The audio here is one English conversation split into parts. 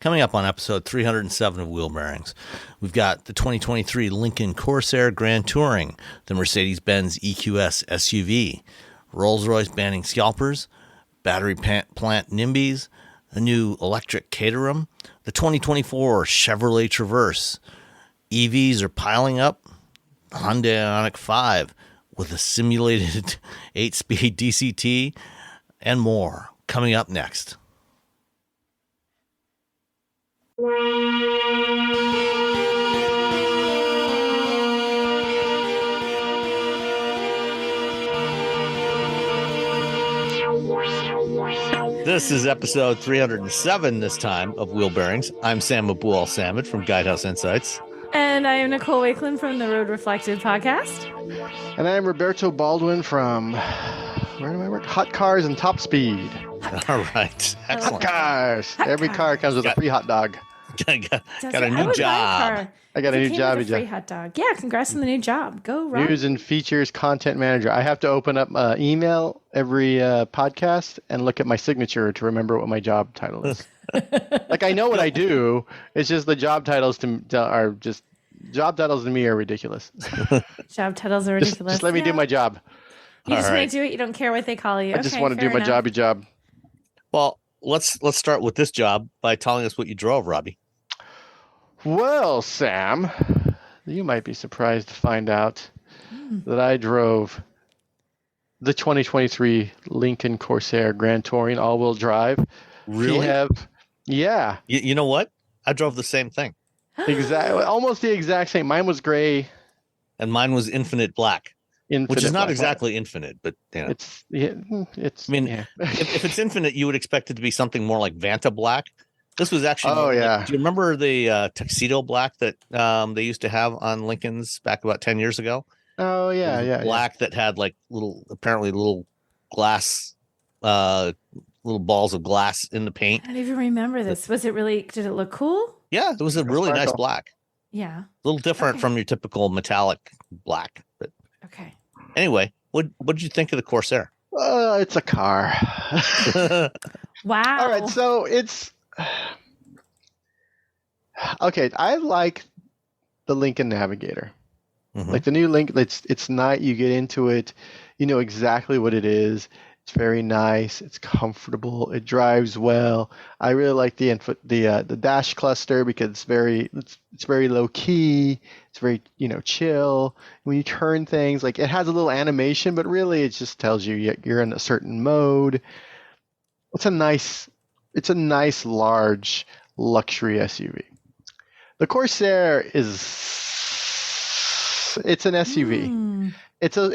Coming up on episode 307 of Wheel Bearings, we've got the 2023 Lincoln Corsair Grand Touring, the Mercedes-Benz EQS SUV, Rolls-Royce banning scalpers, battery plant NIMBYs, a new electric Caterham, the 2024 Chevrolet Traverse. EVs are piling up. The Hyundai Ioniq 5 with a simulated 8-speed DCT, and more coming up next. This is episode 307 this time of Wheel Bearings. I'm Sam Abu-Al-Samad from Guidehouse Insights. And I am Nicole Wakeland from the Road Reflective podcast. And I'm Roberto Baldwin from, where do I work? Hot Cars and Top Speed. All right. Excellent. Hot Cars. Every car comes with a free hot dog. got a new job. I got a new job. Free hot dog. Yeah, congrats on the new job. Go, Rob. News and features content manager. I have to open up email every podcast and look at my signature to remember what my job title is. Like, I know what I do. It's just the job titles to me are ridiculous. Job titles are ridiculous. Just let me do my job. You just want to do it. You don't care what they call you. I just want to do my job. Well, let's start with this job by telling us what you drove, Robbie. Well, Sam, you might be surprised to find out that I drove the 2023 Lincoln Corsair Grand Touring all-wheel drive. Really? Yeah. You know what? I drove the same thing. Exactly. Almost the exact same. Mine was gray. And mine was infinite black. Which is not exactly infinite, but you know. It's. I mean, if it's infinite, you would expect it to be something more like Vanta black. This was actually. Oh yeah. Do you remember the tuxedo black that they used to have on Lincolns back about 10 years ago? Oh yeah, black that had like little glass, little balls of glass in the paint. I don't even remember this. Did it look cool? Yeah, it was a really nice black. Yeah. A little different from your typical metallic black, but. Okay. Anyway, what did you think of the Corsair? It's a car. Wow. All right, so it's okay. I like the Lincoln Navigator, like the new Lincoln. It's nice. You get into it, you know exactly what it is. It's very nice. It's comfortable. It drives well. I really like the dash cluster because it's very low key. It's very chill. When you turn things, like it has a little animation, but really it just tells you you're in a certain mode. It's a nice large luxury SUV. The Corsair it's an SUV. It's a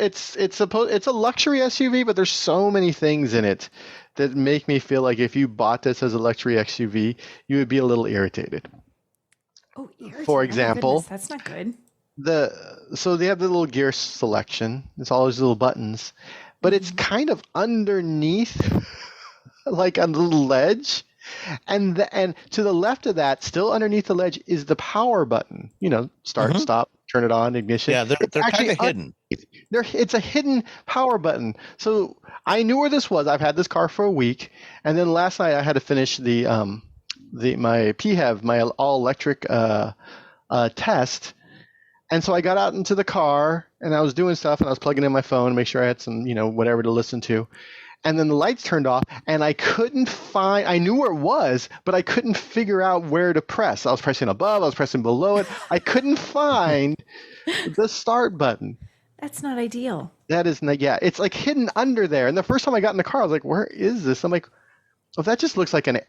luxury SUV, but there's so many things in it that make me feel like if you bought this as a luxury SUV, you would be a little irritated. Oh, irritated. For example, Oh, that's not good. So they have the little gear selection. It's all those little buttons, but it's kind of underneath, like a little ledge. And to the left of that, still underneath the ledge, is the power button. Start, stop, turn it on, ignition. Yeah, they're kind of hidden. It's a hidden power button. So I knew where this was. I've had this car for a week, and then last night I had to finish my PHEV, my all electric test. And so I got out into the car and I was doing stuff and I was plugging in my phone to make sure I had some, whatever to listen to. And then the lights turned off and I knew where it was, but I couldn't figure out where to press. I was pressing above, I was pressing below it. I couldn't find the start button. That's not ideal. That is not, yeah. It's like hidden under there. And the first time I got in the car, I was like, "Where is this?" I'm like, "Oh, that just looks like an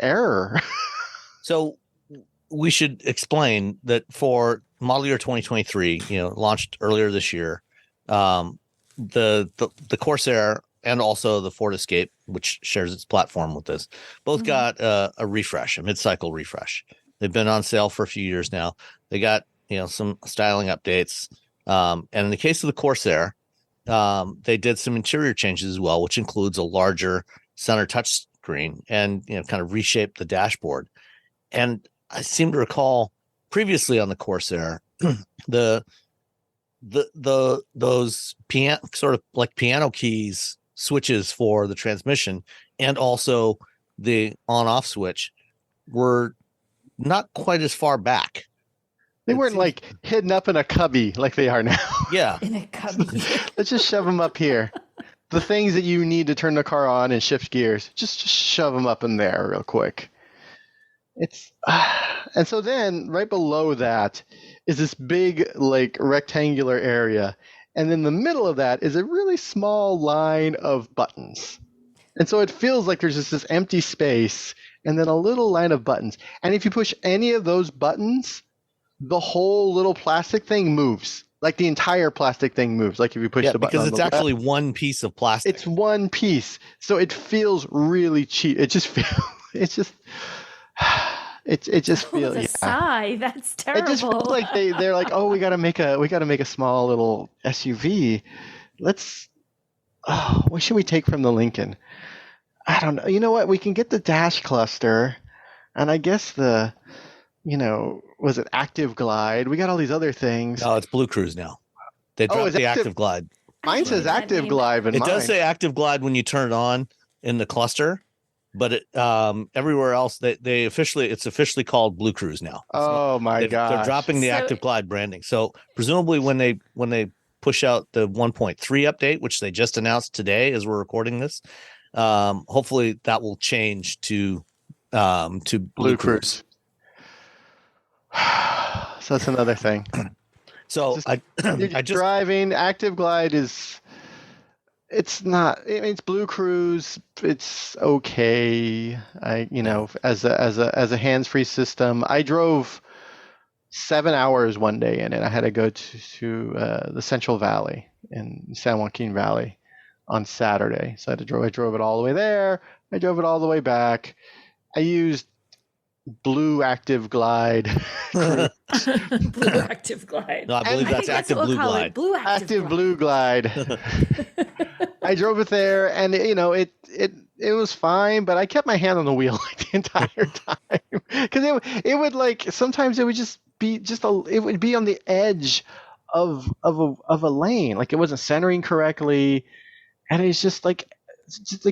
error." So we should explain that for model year 2023, launched earlier this year, the Corsair and also the Ford Escape, which shares its platform with this, both got a refresh, a mid-cycle refresh. They've been on sale for a few years now. They got some styling updates, and in the case of the Corsair, they did some interior changes as well, which includes a larger center touch screen and kind of reshaped the dashboard. And I seem to recall previously on the Corsair, those sort of like piano keys switches for the transmission, and also the on-off switch were not quite as far back. They weren't like hidden up in a cubby like they are now. Yeah. In a cubby. Let's just shove them up here. The things that you need to turn the car on and shift gears, just shove them up in there real quick. And so then right below that is this big like rectangular area. And in the middle of that is a really small line of buttons. And so it feels like there's just this empty space and then a little line of buttons. And if you push any of those buttons, the whole little plastic thing moves. Like the entire plastic thing moves. Like if you push the button. Because it's actually one piece of plastic. It's one piece. So it feels really cheap. It just feels, it just feels, a sigh. That's terrible. It just feels like they're like, oh, we gotta make a small little SUV. What should we take from the Lincoln? I don't know. You know what? We can get the dash cluster, and I guess was it Active Glide? We got all these other things. No, it's Blue Cruise now. They dropped the Active Glide. Mine says Active Glide, but it does say Active Glide when you turn it on in the cluster, but it everywhere else it's officially called Blue Cruise now. Oh my god! They're dropping the Active Glide branding. So presumably when they push out the 1.3 update, which they just announced today as we're recording this, hopefully that will change to Blue Cruise. So that's another thing. So driving Active Glide it's not. I mean, it's Blue Cruise. It's okay. As a hands-free system, I drove 7 hours one day in it. I had to go to the Central Valley in San Joaquin Valley on Saturday. So I drove it all the way there. I drove it all the way back. I used Blue Active Glide. Blue Active Glide. No, I believe that's Active Blue Glide. Blue Active Blue Glide. I drove it there, and it was fine, but I kept my hand on the wheel like the entire time because it would like sometimes it would just be it would be on the edge of a lane, like it wasn't centering correctly, and it's just like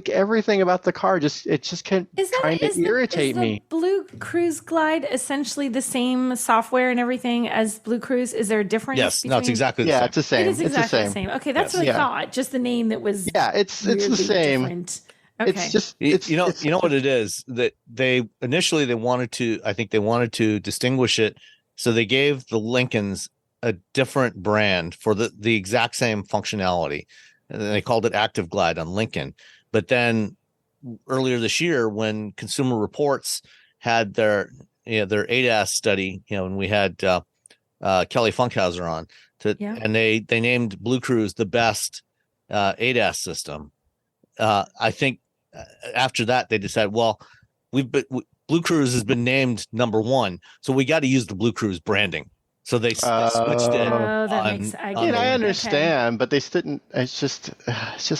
everything about the car it just kind of irritate me. Blue Cruise Glide essentially the same software and everything as Blue Cruise? Is there a difference? Yes, no, it's exactly the same. It's the same. It is exactly the same. Okay, that's what I thought. Just the name that was it's the same. Different. Okay. It's just you know what it is that they initially wanted to distinguish it, so they gave the Lincolns a different brand for the exact same functionality. And they called it Active Glide on Lincoln. But then earlier this year, when Consumer Reports had their ADAS study, and we had Kelly Funkhauser on, and they named Blue Cruise the best ADAS system. I think after that they decided, well, Blue Cruise has been named number one, so we got to use the Blue Cruise branding. So they switched it. I understand, but they didn't. It's just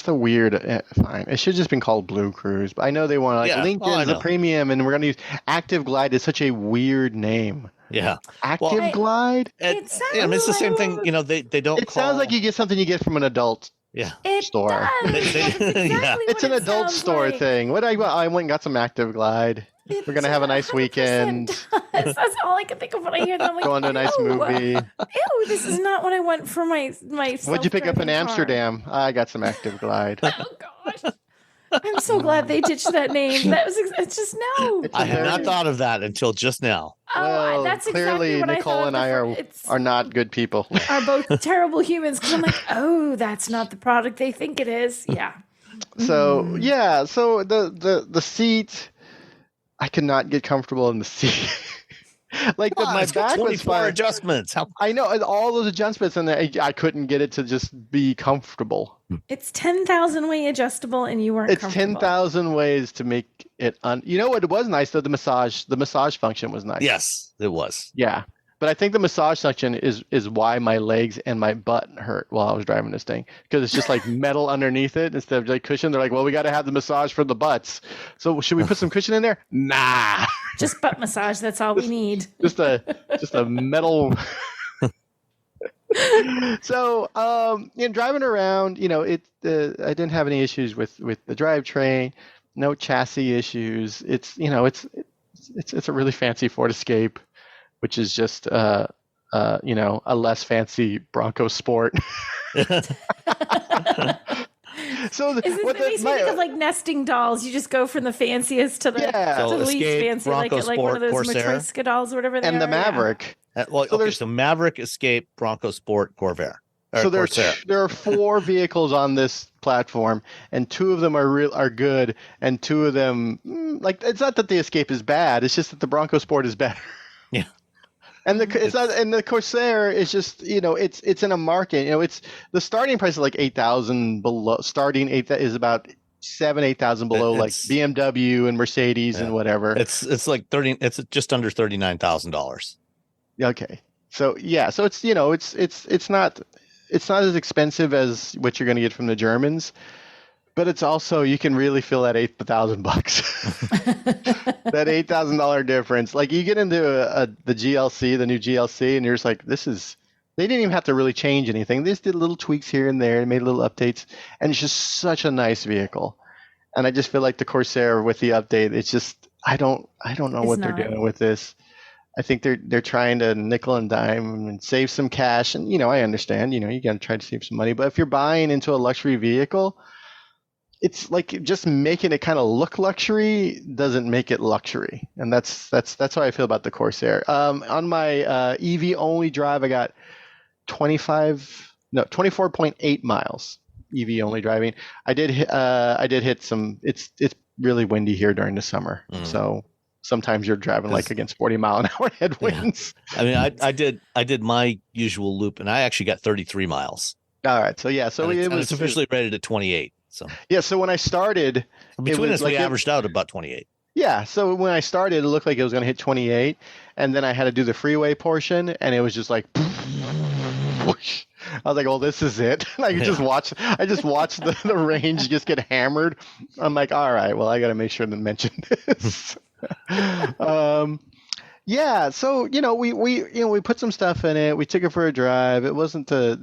a weird. Fine, it should have just been called Blue Cruise. But I know they want Lincoln's a premium, and we're going to use Active Glide. Is such a weird name. Yeah, Active Glide. It's the same thing. They don't. It sounds like you get something you get from an adult. Store. It's an adult store thing. What I went and got some Active Glide. We're gonna have a nice weekend. That's all I can think of when I hear that. I'm like, going to a nice movie. Ew, this is not what I want for my. What'd you pick up in Amsterdam? I got some Active Glide. Oh gosh. I'm so glad they ditched that name. It's just no. I had not thought of that until just now. Oh, that's clearly exactly what Nicole I thought and I are not good people. Are both terrible humans because I'm like, oh, that's not the product they think it is. Yeah. So so the seat, I could not get comfortable in the seat. Like my back was fine. Adjustments. I know all those adjustments, and I couldn't get it to just be comfortable. It's 10,000 way adjustable, and you weren't. It's 10,000 ways to make it. You know what? It was nice though. The massage function was nice. Yes, it was. Yeah, but I think the massage function is why my legs and my butt hurt while I was driving this thing, because it's just like metal underneath it instead of like cushion. They're like, well, we got to have the massage for the butts. So should we put some cushion in there? Nah. Just butt massage. That's all we need. Just a metal. So, driving around, I didn't have any issues with the drivetrain. no chassis issues. It's it's a really fancy Ford Escape, which is just a less fancy Bronco Sport. So It makes me think of like nesting dolls. You just go from the fanciest to the, to the least fancy, Bronco like one of those Corsair. Matryoshka dolls or whatever they and are. the Maverick. So Maverick, Escape, Bronco Sport, Corvair. So there are 4 vehicles on this platform, and 2 of them are good, and 2 of them it's not that the Escape is bad. It's just that the Bronco Sport is better. Yeah. And the Corsair is just it's in a market. It's the starting price is like 8,000 below. Starting is about 8,000 below like BMW and Mercedes and whatever. It's like It's just under $39,000. Okay. So so it's not as expensive as what you're going to get from the Germans, but it's also, you can really feel that $8,000 that $8,000 difference. Like you get into the GLC, the new GLC, and you're just like, they didn't even have to really change anything. They just did little tweaks here and there and made little updates, and it's just such a nice vehicle. And I just feel like the Corsair with the update, it's just, I don't know what they're doing with this. I think they're trying to nickel and dime and save some cash. And, I understand, you got to try to save some money. But if you're buying into a luxury vehicle, it's like just making it kind of look luxury doesn't make it luxury. And that's how I feel about the Corsair. On my EV only drive, I got 24.8 miles EV only driving. I did hit some, it's really windy here during the summer. So sometimes you're driving like against 40-mile-an-hour headwinds. Yeah. I mean, I did my usual loop, and I actually got 33 miles. All right, so it's officially rated at 28. So so when I started, between us, we averaged out about 28. Yeah, so when I started, it looked like it was going to hit 28, and then I had to do the freeway portion, and it was just like, I was like, well, this is it. I just watched the range just get hammered. I'm like, all right, well, I got to make sure to mention this. So we put some stuff in it. We took it for a drive. It wasn't I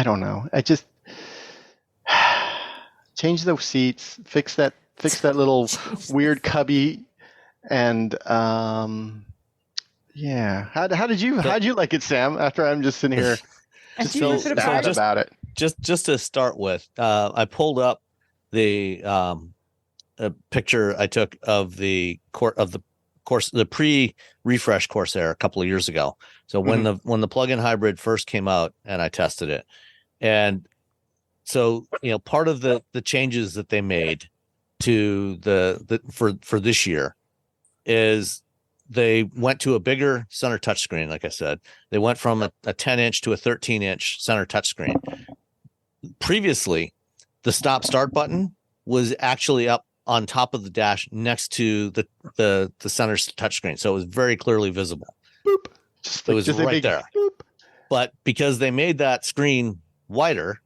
don't know. I just change the seats, fix that little weird cubby, and How did you like it, Sam? After I'm just sitting here just sad about it. Just to start with, I pulled up the a picture I took of the pre-refresh Corsair a couple of years ago. So when the plug-in hybrid first came out, and I tested it, and so part of the changes that they made to for this year is they went to a bigger center touchscreen. Like I said, they went from a 10-inch to a 13-inch center touchscreen. Previously, the stop-start button was actually up on top of the dash next to the center touchscreen, so it was very clearly visible. Boop. It was right there. Boop. But because they made that screen wider,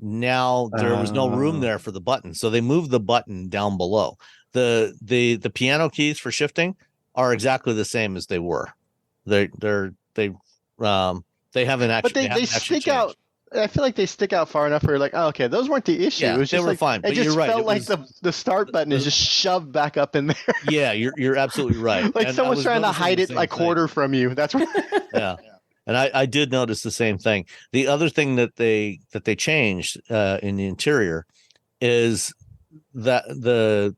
now there was no room there for the button, so they moved the button down below. The piano keys for shifting are exactly the same as they were. They haven't actually. But they stick out. I feel like they stick out far enough where you're like, oh, okay, those weren't the issue. Yeah, it was just they were fine. But you're right. It felt like the start button is just shoved back up in there. Yeah, you're absolutely right. Like someone's trying to hide it a quarter from you. That's right. Yeah, and I did notice the same thing. The other thing that they changed in the interior is that the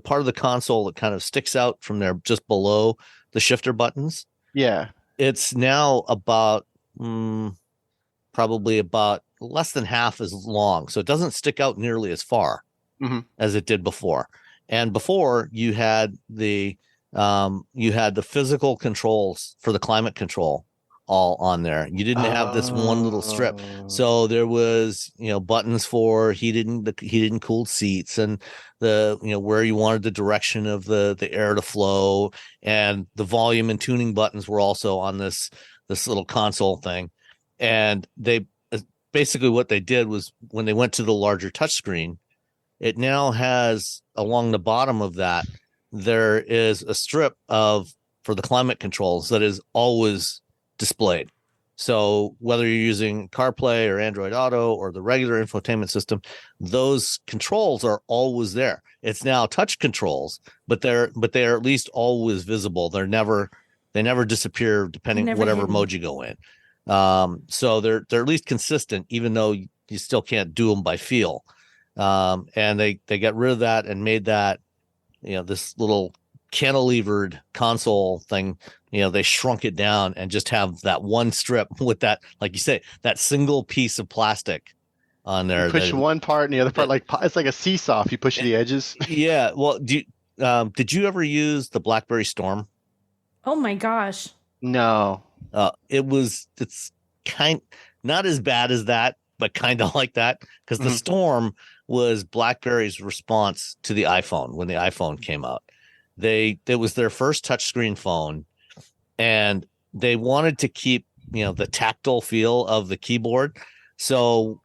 part of the console that kind of sticks out from there just below the shifter buttons. Yeah, it's now about probably about less than half as long, so it doesn't stick out nearly as far as it did before. And before, you had the physical controls for the climate control all on there. You didn't have this one little strip. So there was buttons for heated and cooled seats, and the where you wanted the direction of the air to flow, and the volume and tuning buttons were also on this little console thing. And they basically, what they did was, when they went to the larger touchscreen, it now has, along the bottom of that, there is a strip for the climate controls that is always displayed. So whether you're using CarPlay or Android Auto or the regular infotainment system, those controls are always there. It's now touch controls, but they are at least always visible. They never disappear depending whatever hidden. mode you go in. So they're at least consistent, even though you still can't do them by feel. And they got rid of that and made that, this little cantilevered console thing. They shrunk it down and just have that one strip with that, like you say, that single piece of plastic on there. You push one part and the other part, it's like a seesaw if you push the edges. Yeah. Well, did you ever use the BlackBerry Storm? Oh my gosh. No. It's kind not as bad as that, but kind of like that, because the Storm was BlackBerry's response to the iPhone when the iPhone came out. It was their first touchscreen phone, and they wanted to keep the tactile feel of the keyboard. So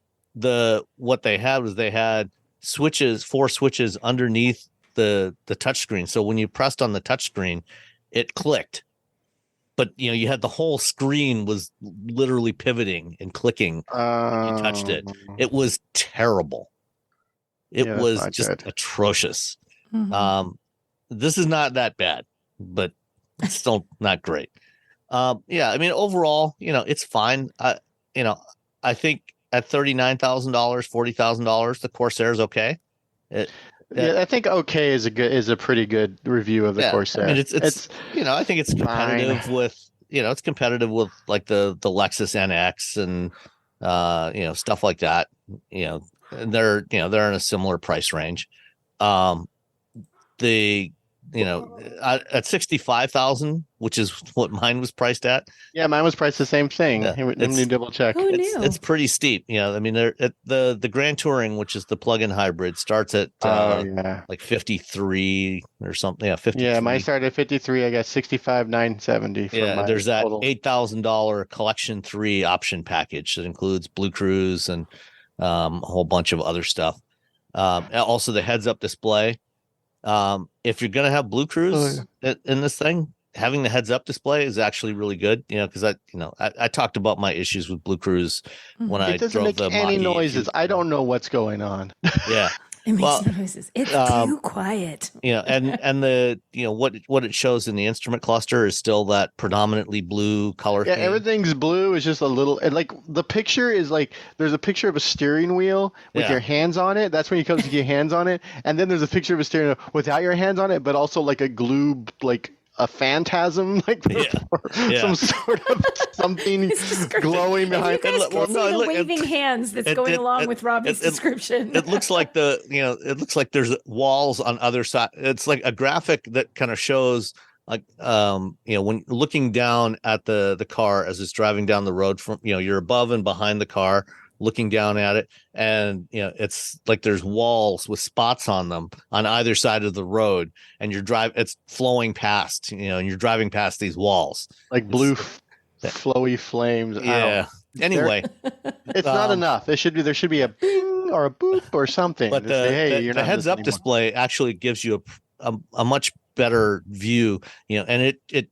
what they had was they had four switches underneath the touchscreen. So when you pressed on the touchscreen, it clicked. But you had the whole screen was literally pivoting and clicking when you touched it. It was terrible. It was just atrocious. Mm-hmm. This is not that bad, but it's still not great. Yeah, I mean, overall, it's fine. I think at $39,000, $40,000, the Corsair is okay. I think okay is a pretty good review of the Corsair. I mean, it's I think it's competitive fine. with it's competitive with like the Lexus NX and stuff like that. And they're in a similar price range. At 65,000, which is what mine was priced at. Yeah, mine was priced the same thing. Yeah, Let me double check. Who knew? It's pretty steep. I mean, the Grand Touring, which is the plug-in hybrid, starts at like 53 or something. Yeah, 53. Yeah, mine started at 53. I got 65,970. Yeah, there's that $8,000 Collection 3 option package that includes Blue Cruise and a whole bunch of other stuff. Also, the heads-up display. If you're going to have Blue Cruise in this thing, having the heads-up display is actually really good. Because I talked about my issues with Blue Cruise when I drove the It doesn't make any noises. I don't know what's going on. Yeah. It makes no noises. It's too quiet. And the what it shows in the instrument cluster is still that predominantly blue color. Yeah, theme. everything's blue. It's just a little, and like the picture is like there's a picture of a steering wheel with your hands on it. That's when you come to get your hands on it, and then there's a picture of a steering wheel without your hands on it, but also like a glue a phantasm, some sort of something glowing behind. The waving hands that's going along with Robbie's description. It looks like it looks like there's walls on other side. It's like a graphic that kind of shows like when looking down at the car as it's driving down the road from you're above and behind the car, looking down at it, and it's like there's walls with spots on them on either side of the road, and it's flowing past and you're driving past these walls like blue flowy flames. Yeah. Anyway, it's not enough. There should be a bing or a boop or something. But the heads up display actually gives you a much better view, and it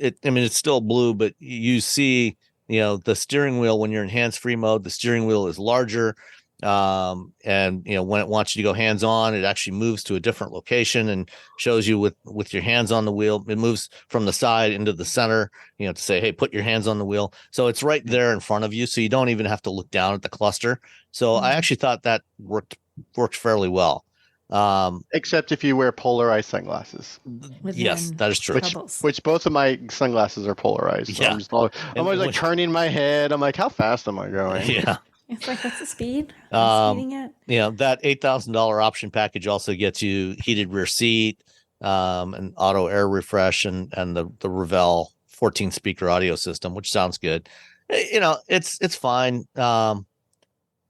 I mean, it's still blue, but you see the steering wheel when you're in hands-free mode, the steering wheel is larger. And when it wants you to go hands-on, it actually moves to a different location and shows you with your hands on the wheel. It moves from the side into the center, to say, hey, put your hands on the wheel. So it's right there in front of you. So you don't even have to look down at the cluster. So I actually thought that worked fairly well. Except if you wear polarized sunglasses. Yes, that is true. Which both of my sunglasses are polarized. So yeah. I'm always like turning my head. I'm like, how fast am I going? Yeah. It's like, what's the speed? Speeding it? That $8,000 option package also gets you heated rear seat, and auto air refresh, and the Revell 14 speaker audio system, which sounds good. It's fine. But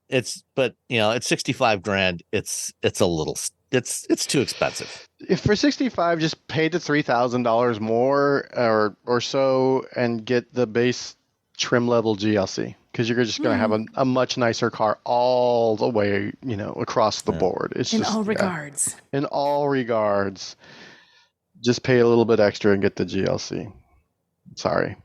at 65 grand, it's a little, it's too expensive. If for 65, just pay the $3,000 more or so and get the base trim level GLC, because you're just going to have a much nicer car all the way, across the board. It's in all regards. In all regards, just pay a little bit extra and get the GLC. Sorry.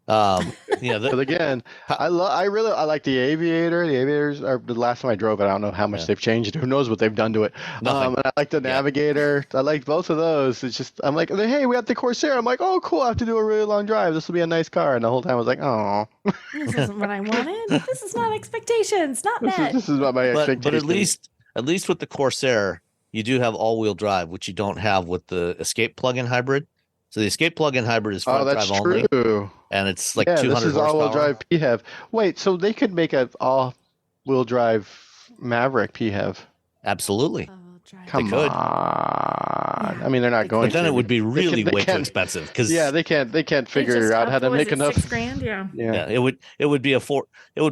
But again, I like the Aviator. The Aviators are the last time I drove it. I don't know how much they've changed. Who knows what they've done to it? Nothing. And I like the Navigator. I like both of those. It's just I'm like, hey, we got the Corsair. I'm like, oh, cool. I have to do a really long drive. This will be a nice car. And the whole time I was like, oh, This isn't what I wanted. This is not expectations. Not met. this is not my expectation. But at least with the Corsair, you do have all-wheel drive, which you don't have with the Escape plug-in hybrid. So the Escape plug-in hybrid is front drive only, and it's like 200 this is horsepower. all-wheel drive PHEV. Wait, so they could make an all-wheel drive Maverick PHEV? Absolutely. Come could. on. I mean, they're not going. But then to. it would be really They way too can't- expensive because they can't figure out how to make enough. $6,000, yeah, it would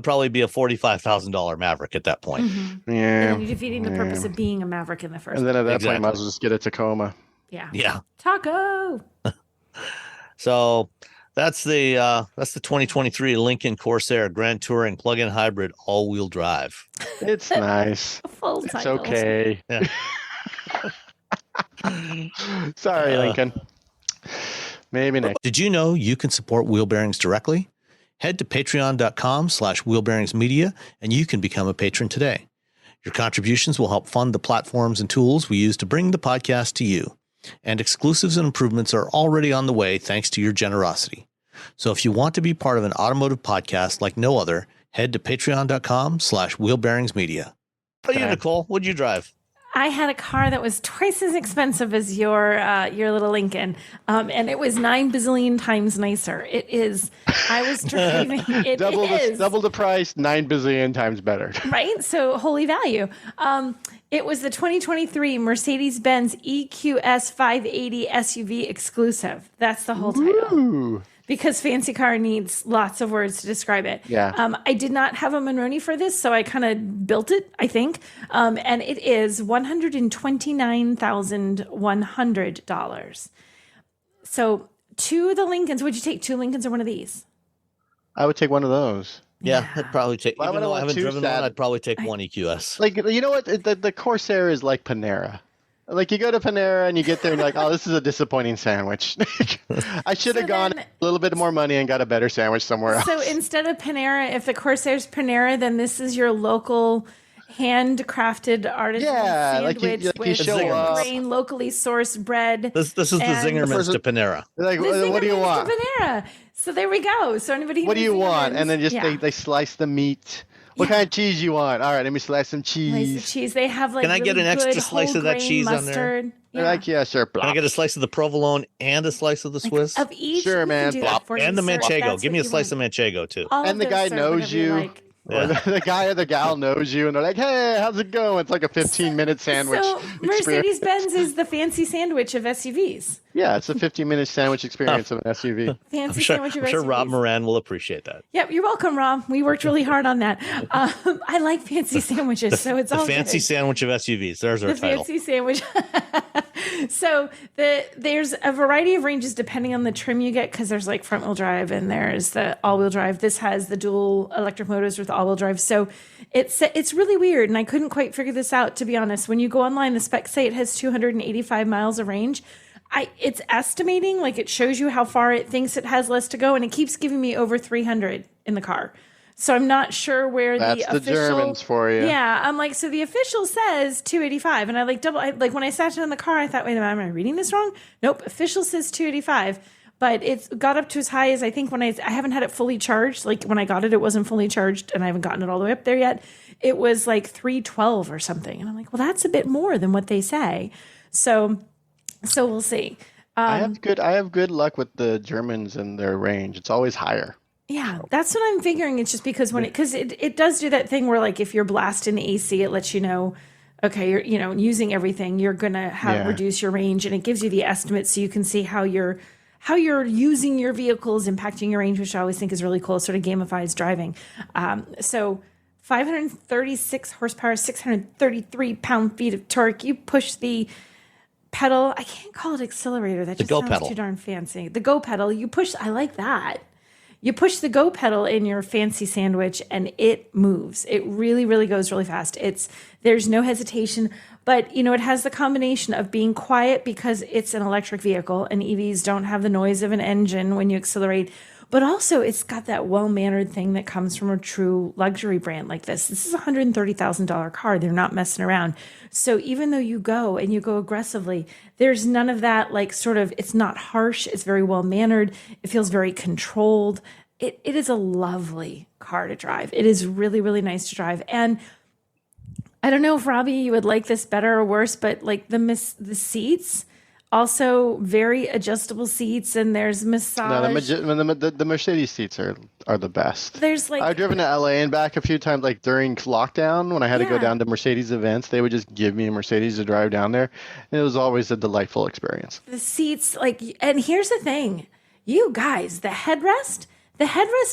probably be a $45,000 Maverick at that point. Mm-hmm. Yeah. And then you're defeating the purpose of being a Maverick in the first. And then at that Exactly. point, might as well just get a Tacoma. Yeah. Taco. So that's the 2023 Lincoln Corsair Grand Touring plug-in hybrid all-wheel drive. It's nice. Full It's title. okay. Yeah. Sorry, Lincoln. Maybe next. Did you know you can support Wheel Bearings directly? Head to patreon.com/wheelbearingsmedia and you can become a patron today. Your contributions will help fund the platforms and tools we use to bring the podcast to you. And exclusives and improvements are already on the way thanks to your generosity. So if you want to be part of an automotive podcast like no other, head to patreon.com/wheelbearingsmedia. How about you, Nicole? What'd you drive? I had a car that was twice as expensive as your little Lincoln, and it was 9 bazillion times nicer. It is. I was driving. It is double the price, 9 bazillion times better. Right. So holy value. It was the 2023 Mercedes-Benz EQS 580 SUV exclusive. That's the whole title. Ooh. Because fancy car needs lots of words to describe it. Yeah. I did not have a Monroney for this, so I kind of built it, I think. And it is $129,100. So 2 of the Lincolns, would you take 2 Lincolns or one of these? I would take one of those. Yeah, I'd probably take. Why Even would I though I want haven't two driven sad- one, I'd probably take one EQS. Like, you know what? The Corsair is like Panera. Like, you go to Panera and you get there and you're like, oh, this is a disappointing sandwich. I should have gone then- a little bit more money and got a better sandwich somewhere else. So instead of Panera, if the Corsair's Panera, then this is your local handcrafted artisan like sandwich you with show up. grain, locally sourced bread. This is the And- Zingerman's to Panera. Like, The what do you Zingerman's want? to Panera. So there we go. So anybody who What do you want? Zingerman's- And then just they slice the meat. What kind of cheese you want? All right, let me slice some cheese. Slice of cheese. They have like Can I get really an extra good slice whole of that grain cheese on there? mustard. They're like, yeah, sure. Can I get a slice of the provolone and a slice of the Swiss? Of each, Sure, we can man. do that for you, And the sir, if Manchego. that's Give me what a you slice of want. Manchego too. All And of the those, guy sir, knows whatever you. like. Or the guy or the gal knows you, and they're like, "Hey, how's it going?" It's like a 15-minute sandwich. So experience. Mercedes-Benz is the fancy sandwich of SUVs. Yeah, it's a 15-minute sandwich experience of an SUV. Fancy I'm sure, sandwich of I'm sure SUVs. Rob Moran will appreciate that. Yep, you're welcome, Rob. We worked really hard on that. I like fancy sandwiches, so it's The all fancy good. sandwich of SUVs. There's our The title. fancy sandwich. So there's a variety of ranges depending on the trim you get, because there's like front wheel drive and there's the all wheel drive. This has the dual electric motors with all wheel drive. So it's really weird, and I couldn't quite figure this out, to be honest. When you go online, the specs say it has 285 miles of range. It's estimating, like it shows you how far it thinks it has less to go, and it keeps giving me over 300 in the car. So I'm not sure where That's the the official Germans for you. Yeah, I'm like, so the official says 285, and I like when I sat down in the car, I thought, wait a minute, am I reading this wrong? Nope, official says 285, but it's got up to as high as, I think, when I haven't had it fully charged. Like when I got it, it wasn't fully charged, and I haven't gotten it all the way up there yet. It was like 312 or something, and I'm like, well, that's a bit more than what they say. So we'll see. I have good luck with the Germans and their range. It's always higher. Yeah, that's what I'm figuring. It's just because it does do that thing where, like, if you're blasting the AC, it lets you know, okay, you're using everything, you're gonna reduce your range, and it gives you the estimate so you can see how you're using your vehicle is impacting your range, which I always think is really cool. It sort of gamifies driving. So 536 horsepower, 633 pound-feet of torque. You push the pedal. I can't call it accelerator. That just go sounds pedal. too darn fancy. The go pedal. You push. I like that. You push the go pedal in your fancy sandwich and it moves. It really, really goes really fast. There's no hesitation, but it has the combination of being quiet because it's an electric vehicle and EVs don't have the noise of an engine when you accelerate, but also it's got that well-mannered thing that comes from a true luxury brand like this. This is a $130,000 car. They're not messing around. So even though you go aggressively, there's none of that, like, sort of, it's not harsh. It's very well-mannered. It feels very controlled. It is a lovely car to drive. It is really, really nice to drive. And I don't know if, Robbie, you would like this better or worse, but like the seats, also very adjustable seats, and there's massage. No, the Mercedes seats are the best. There's like, I've driven to LA and back a few times, like during lockdown when I had to go down to Mercedes events. They would just give me a Mercedes to drive down there, and it was always a delightful experience. The seats, like, and here's the thing, you guys, the headrest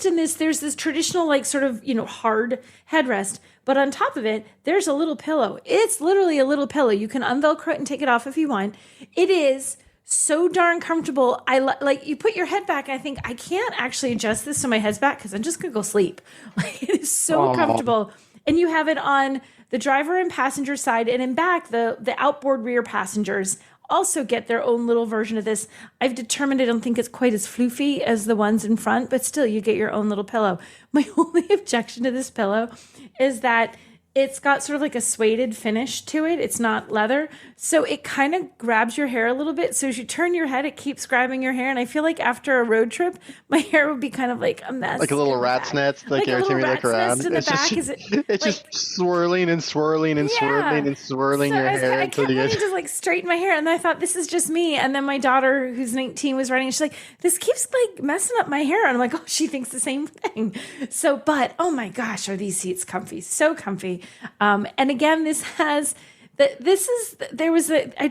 in this, there's this traditional, like, sort of, hard headrest, but on top of it, there's a little pillow. It's literally a little pillow. You can unvelcro it and take it off if you want. It is so darn comfortable. Like, you put your head back, I think, I can't actually adjust this so my head's back because I'm just gonna go sleep. Like, it is so comfortable. And you have it on the driver and passenger side, and in back, the outboard rear passengers also get their own little version of this. I've determined I don't think it's quite as floofy as the ones in front, but still, you get your own little pillow. My only objection to this pillow is that it's got sort of like a suede finish to it. It's not leather. So it kind of grabs your hair a little bit. So as you turn your head, it keeps grabbing your hair. And I feel like after a road trip, my hair would be kind of like a mess. Like a little rat's nest, like every time you look around. It's just swirling and swirling and swirling and swirling your hair. I kept wanting to like straighten my hair. And I thought, this is just me. And then my daughter, who's 19, was riding. And she's like, this keeps like messing up my hair. And I'm like, oh, she thinks the same thing. So, but oh my gosh, are these seats comfy? So comfy. And again, I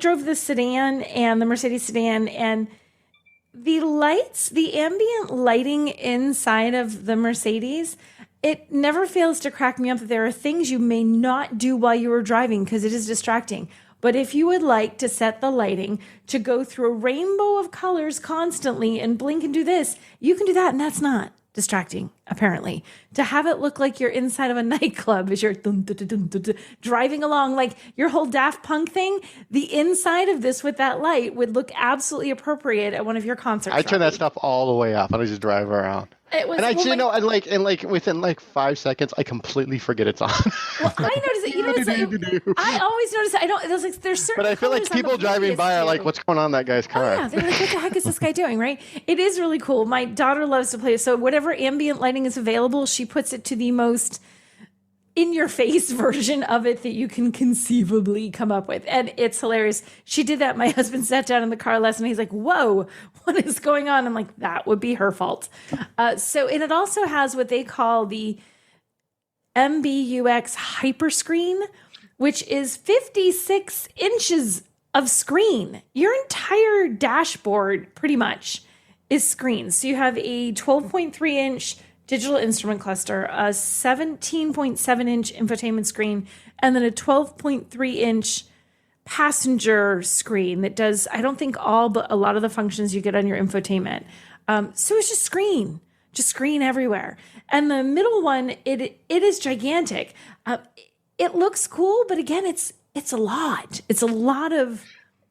drove the sedan and the Mercedes sedan, and the lights, the ambient lighting inside of the Mercedes, it never fails to crack me up that there are things you may not do while you are driving because it is distracting. But if you would like to set the lighting to go through a rainbow of colors constantly and blink and do this, you can do that, and that's not distracting, apparently. To have it look like you're inside of a nightclub as you're driving along, like your whole Daft Punk thing, the inside of this with that light would look absolutely appropriate at one of your concerts. I turn that stuff all the way up and I just drive around. It was, within like 5 seconds, I completely forget it's on. Well, I notice it. I always notice it. I don't. There's certain. But I feel like people driving by are like, "What's going on in that guy's car?" Oh, yeah, they're like, "What the heck is this guy doing?" Right? It is really cool. My daughter loves to play. So whatever ambient lighting is available, she puts it to the most in-your-face version of it that you can conceivably come up with. And it's hilarious. She did that. My husband sat down in the car last night. He's like, whoa, what is going on? I'm like, that would be her fault. And it also has what they call the MBUX Hyperscreen, which is 56 inches of screen. Your entire dashboard pretty much is screen. So you have a 12.3-inch digital instrument cluster, a 17.7-inch infotainment screen, and then a 12.3-inch passenger screen that does, I don't think all, but a lot of the functions you get on your infotainment. So it's just screen everywhere. And the middle one, it is gigantic. It looks cool, but again, it's a lot. It's a lot of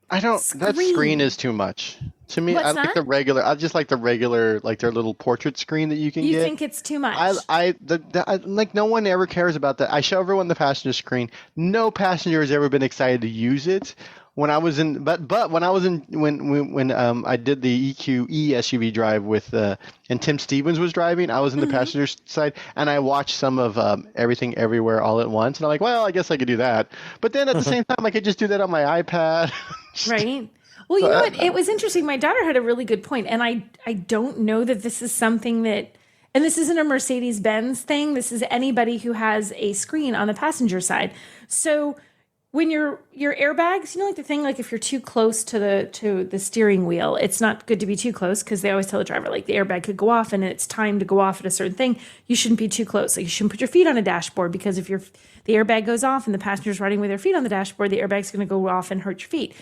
screen. That screen is too much. To me, I like the regular. I just like the regular, like their little portrait screen that you can get. You think it's too much? Like no one ever cares about that. I show everyone the passenger screen. No passenger has ever been excited to use it. When I was in, when I did the EQS SUV drive with and Tim Stevens was driving, I was in the passenger side and I watched some of Everything Everywhere All at Once, and I'm like, well, I guess I could do that. But then at the same time, I could just do that on my iPad. Right. Well, you know what? It was interesting. My daughter had a really good point, and I don't know that this is something that, and this isn't a Mercedes-Benz thing. This is anybody who has a screen on the passenger side. So when your airbags, like the thing, like if you're too close to the steering wheel, it's not good to be too close because they always tell the driver like the airbag could go off and it's time to go off at a certain thing. You shouldn't be too close. Like you shouldn't put your feet on a dashboard because if the airbag goes off and the passenger's riding with their feet on the dashboard, the airbag's going to go off and hurt your feet.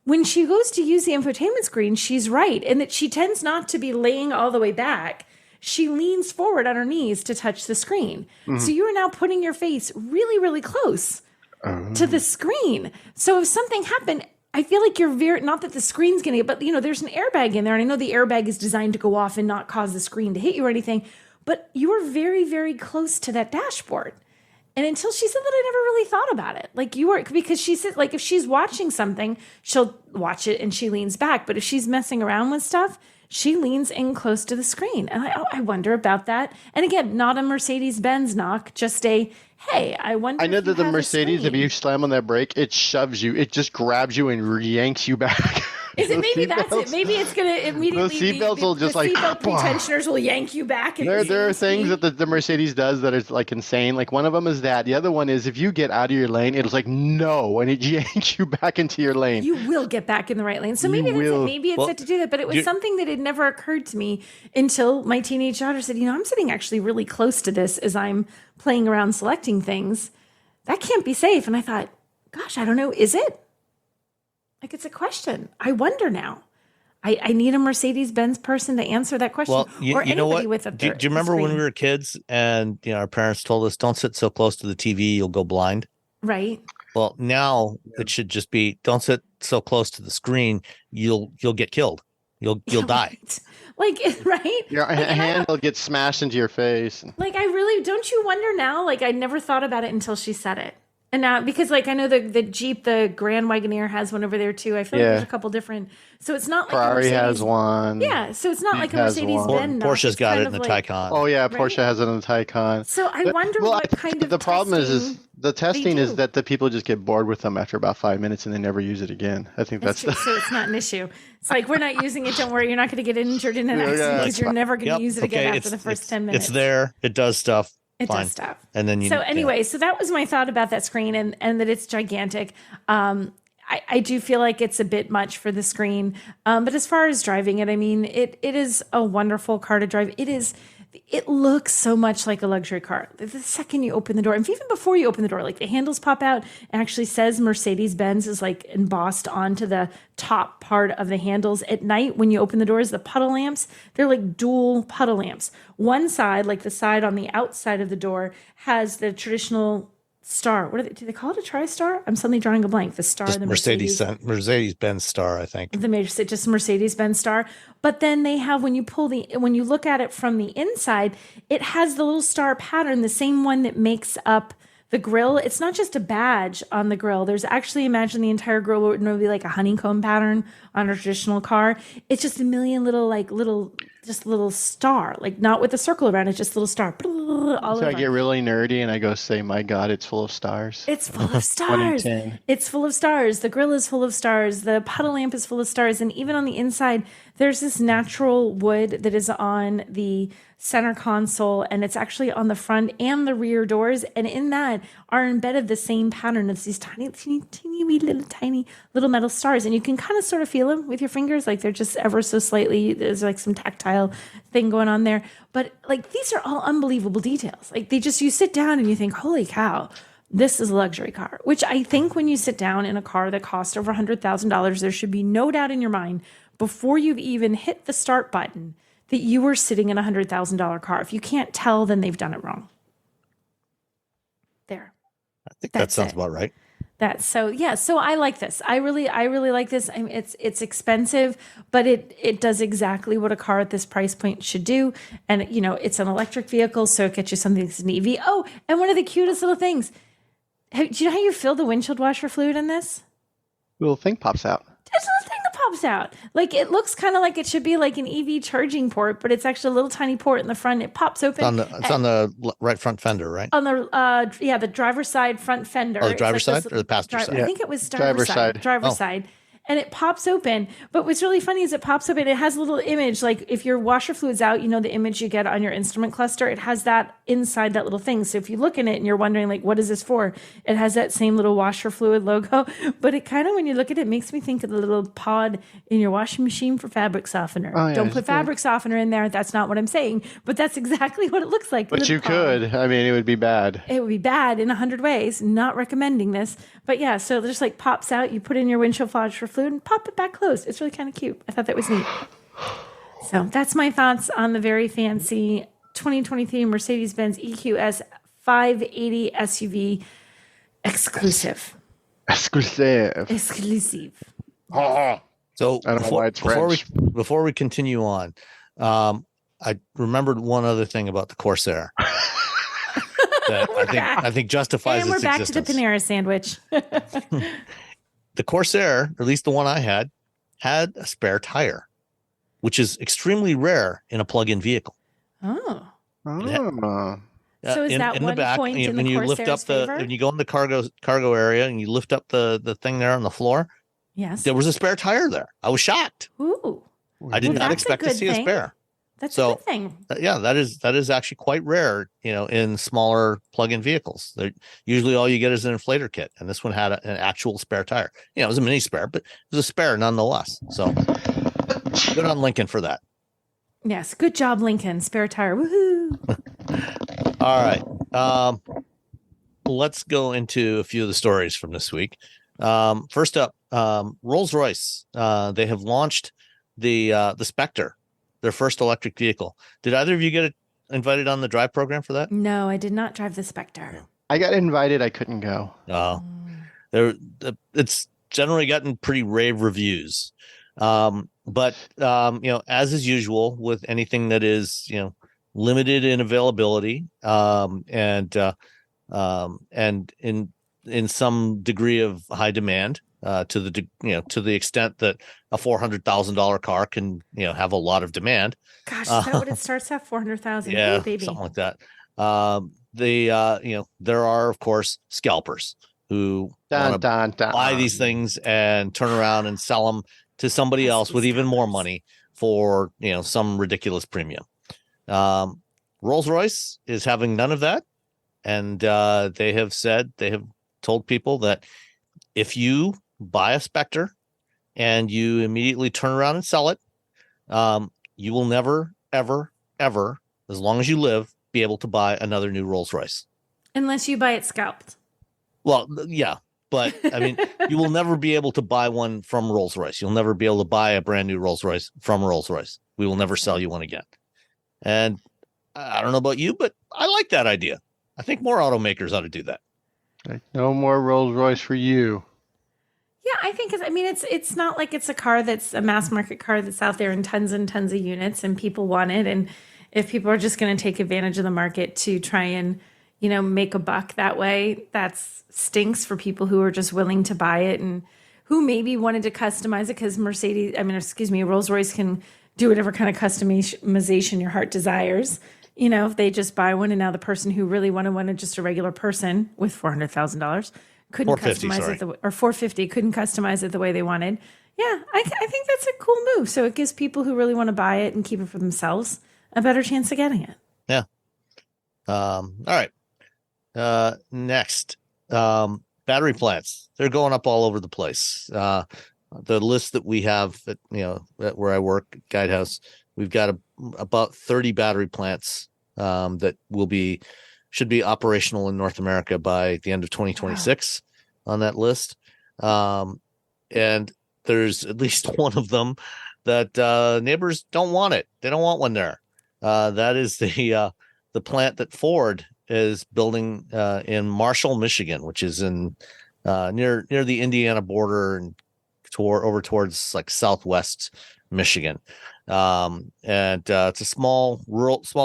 When she goes to use the infotainment screen, she's right. And that she tends not to be laying all the way back. She leans forward on her knees to touch the screen. Mm-hmm. So you are now putting your face really, really close to the screen. So if something happened, I feel like you're very, not that the screen's going to get, but there's an airbag in there. And I know the airbag is designed to go off and not cause the screen to hit you or anything, but you were very, very close to that dashboard. And until she said that, I never really thought about it. Like you were, because she said, like if she's watching something, she'll watch it and she leans back. But if she's messing around with stuff, she leans in close to the screen. And I wonder about that. And again, not a Mercedes-Benz knock, just a, hey, I wonder. I know that the Mercedes, if you slam on that brake, it shoves you. It just grabs you and yanks you back. Is it maybe that's it? Maybe it's going to immediately. The seatbelts will just like. Seatbelt pretensioners will yank you back. There are things that the Mercedes does that is like insane. Like one of them is that. The other one is if you get out of your lane, it's like no, and it yanks you back into your lane. You will get back in the right lane. So maybe that's it. Maybe it's set to do that. But it was something that had never occurred to me until my teenage daughter said, I'm sitting actually really close to this as I'm playing around selecting things. That can't be safe. And I thought, gosh, I don't know. Is it? Like, it's a question. I wonder now. I need a Mercedes-Benz person to answer that question. Well, you know what? With do you remember when we were kids and our parents told us, don't sit so close to the TV, you'll go blind? Right. Well, now it should just be, don't sit so close to the screen, you'll get killed. You'll die. Like, right? Your hand will get smashed into your face. Like, I really, don't you wonder now? Like, I never thought about it until she said it. And now, because like I know the Jeep, the Grand Wagoneer has one over there too. I feel like there's a couple different. So it's not like Ferrari has one. Yeah, so it's not like a Mercedes-Benz. Porsche's got it in the Taycan. Oh yeah, Porsche has it in the Taycan. So I wonder what kind of. The problem is the testing is that the people just get bored with them after about 5 minutes and they never use it again. I think that's true. So it's not an issue. It's like we're not using it. Don't worry, you're not going to get injured in an accident because you're never going to use it again after the first 10 minutes. It's there. It does stuff. It does stuff. And then so anyway, so that was my thought about that screen and that it's gigantic. I do feel like it's a bit much for the screen. But as far as driving it, I mean, it is a wonderful car to drive. It looks so much like a luxury car. The second you open the door, and even before you open the door, like the handles pop out and actually says Mercedes-Benz is like embossed onto the top part of the handles. At night, when you open the doors, the puddle lamps, they're like dual puddle lamps. One side, like the side on the outside of the door, has the traditional star. What do they call it? A tri-star? I'm suddenly drawing a blank. The star, just the Mercedes-Benz star, I think. Just Mercedes-Benz star. But then they have, when you look at it from the inside, it has the little star pattern, the same one that makes up the grille. It's not just a badge on the grille. There's actually, imagine the entire grille would be like a honeycomb pattern on a traditional car. It's just a million little star, like not with a circle around it, just little star. All so I get really nerdy and I go say, my God, it's full of stars. It's full of stars. It's full of stars. The grill is full of stars. The puddle lamp is full of stars. And even on the inside, there's this natural wood that is on the center console, and it's actually on the front and the rear doors. And in that are embedded the same pattern of these tiny little metal stars. And you can kind of sort of feel them with your fingers, like they're just ever so slightly, there's like some tactile thing going on there. But like, these are all unbelievable details. Like you sit down and you think, holy cow, this is a luxury car, which I think when you sit down in a car that costs over $100,000, there should be no doubt in your mind before you've even hit the start button that you were sitting in a $100,000 car. If you can't tell, then they've done it wrong. There. I think that sounds about right. So I like this. I really like this. I mean, it's expensive, but it does exactly what a car at this price point should do. And it's an electric vehicle, so it gets you something that's an EV. Oh, and one of the cutest little things. Do you know how you fill the windshield washer fluid in this? Little thing pops out. It's a little thing that pops out. Like it looks kind of like it should be like an EV charging port, but it's actually a little tiny port in the front. It pops open. It's on the right front fender, right? On the the driver's side front fender. Oh, the driver's side or the passenger side? I think it was driver's side. Driver's side. And it pops open. But what's really funny is it pops open. It has a little image. Like if your washer fluid's out, the image you get on your instrument cluster, it has that inside that little thing. So if you look in it and you're wondering, like, what is this for? It has that same little washer fluid logo. But it kind of, when you look at it, makes me think of the little pod in your washing machine for fabric softener. Oh, yeah, don't put fabric softener in there. That's not what I'm saying. But that's exactly what it looks like. But you could. I mean, it would be bad. It would be bad in 100 ways. Not recommending this. But yeah, so it just like pops out. You put in your windshield washer fluid and pop it back closed. It's really kind of cute. I thought that was neat. So that's my thoughts on the very fancy 2023 Mercedes-Benz EQS 580 SUV exclusive. Oh, So I don't know why it's French. before we continue on, I remembered one other thing about the Corsair that I think justifies and we're its back existence. to the Panera sandwich. The Corsair, or at least the one I had a spare tire, which is extremely rare in a plug-in vehicle. Oh. So is that in one the back, point in when the you lift up Corsair's favor? when you go in the cargo area and you lift up the thing there on the floor, Yes. there was a spare tire there. I was shocked. Ooh. I did not expect to see a spare. That's a good thing. That is actually quite rare, in smaller plug-in vehicles. Usually all you get is an inflator kit, and this one had an actual spare tire. It was a mini spare, but it was a spare nonetheless. So good on Lincoln for that. Yes, good job, Lincoln. Spare tire. Woohoo. All right. Let's go into a few of the stories from this week. First up, Rolls-Royce. They have launched the Spectre, their first electric vehicle. Did either of you get invited on the drive program for that? No, I did not drive the Spectre. I got invited. I couldn't go. It's generally gotten pretty rave reviews. But as is usual with anything that is, limited in availability, and in some degree of high demand, to the extent that a $400,000 car can, have a lot of demand. Gosh, is that what it starts at? 400,000. Yeah, Ooh, baby. something like that. There are, of course, scalpers who buy these things and turn around and sell them to somebody else with even more money for, some ridiculous premium. Rolls-Royce is having none of that. And they have told people that if you buy a Spectre and you immediately turn around and sell it, you will never, ever, ever, as long as you live, be able to buy another new Rolls-Royce. Unless you buy it scalped. Well, yeah. But I mean, you will never be able to buy one from Rolls-Royce. You'll never be able to buy a brand new Rolls-Royce from Rolls-Royce. We will never sell you one again. And I don't know about you, but I like that idea. I think more automakers ought to do that. No more Rolls-Royce for you. Yeah, I think it's not like it's a car that's a mass market car that's out there in tons and tons of units and people want it. And if people are just going to take advantage of the market to try and, make a buck that way, that stinks for people who are just willing to buy it and who maybe wanted to customize it because Rolls-Royce can do whatever kind of customization your heart desires. If they just buy one and now the person who really wanted just a regular person with $400,000 couldn't customize it, or $450 couldn't customize it the way they wanted. Yeah, I think that's a cool move. So it gives people who really want to buy it and keep it for themselves a better chance of getting it. Yeah. All right. Next, battery plants. They're going up all over the place. The list that we have at where I work, Guidehouse, we've got about 30 battery plants that should be operational in North America by the end of 2026 on that list. And there's at least one of them that neighbors don't want it. They don't want one there. That is the plant that Ford is building in Marshall, Michigan, which is in near the Indiana border and over towards like southwest Michigan. And it's a small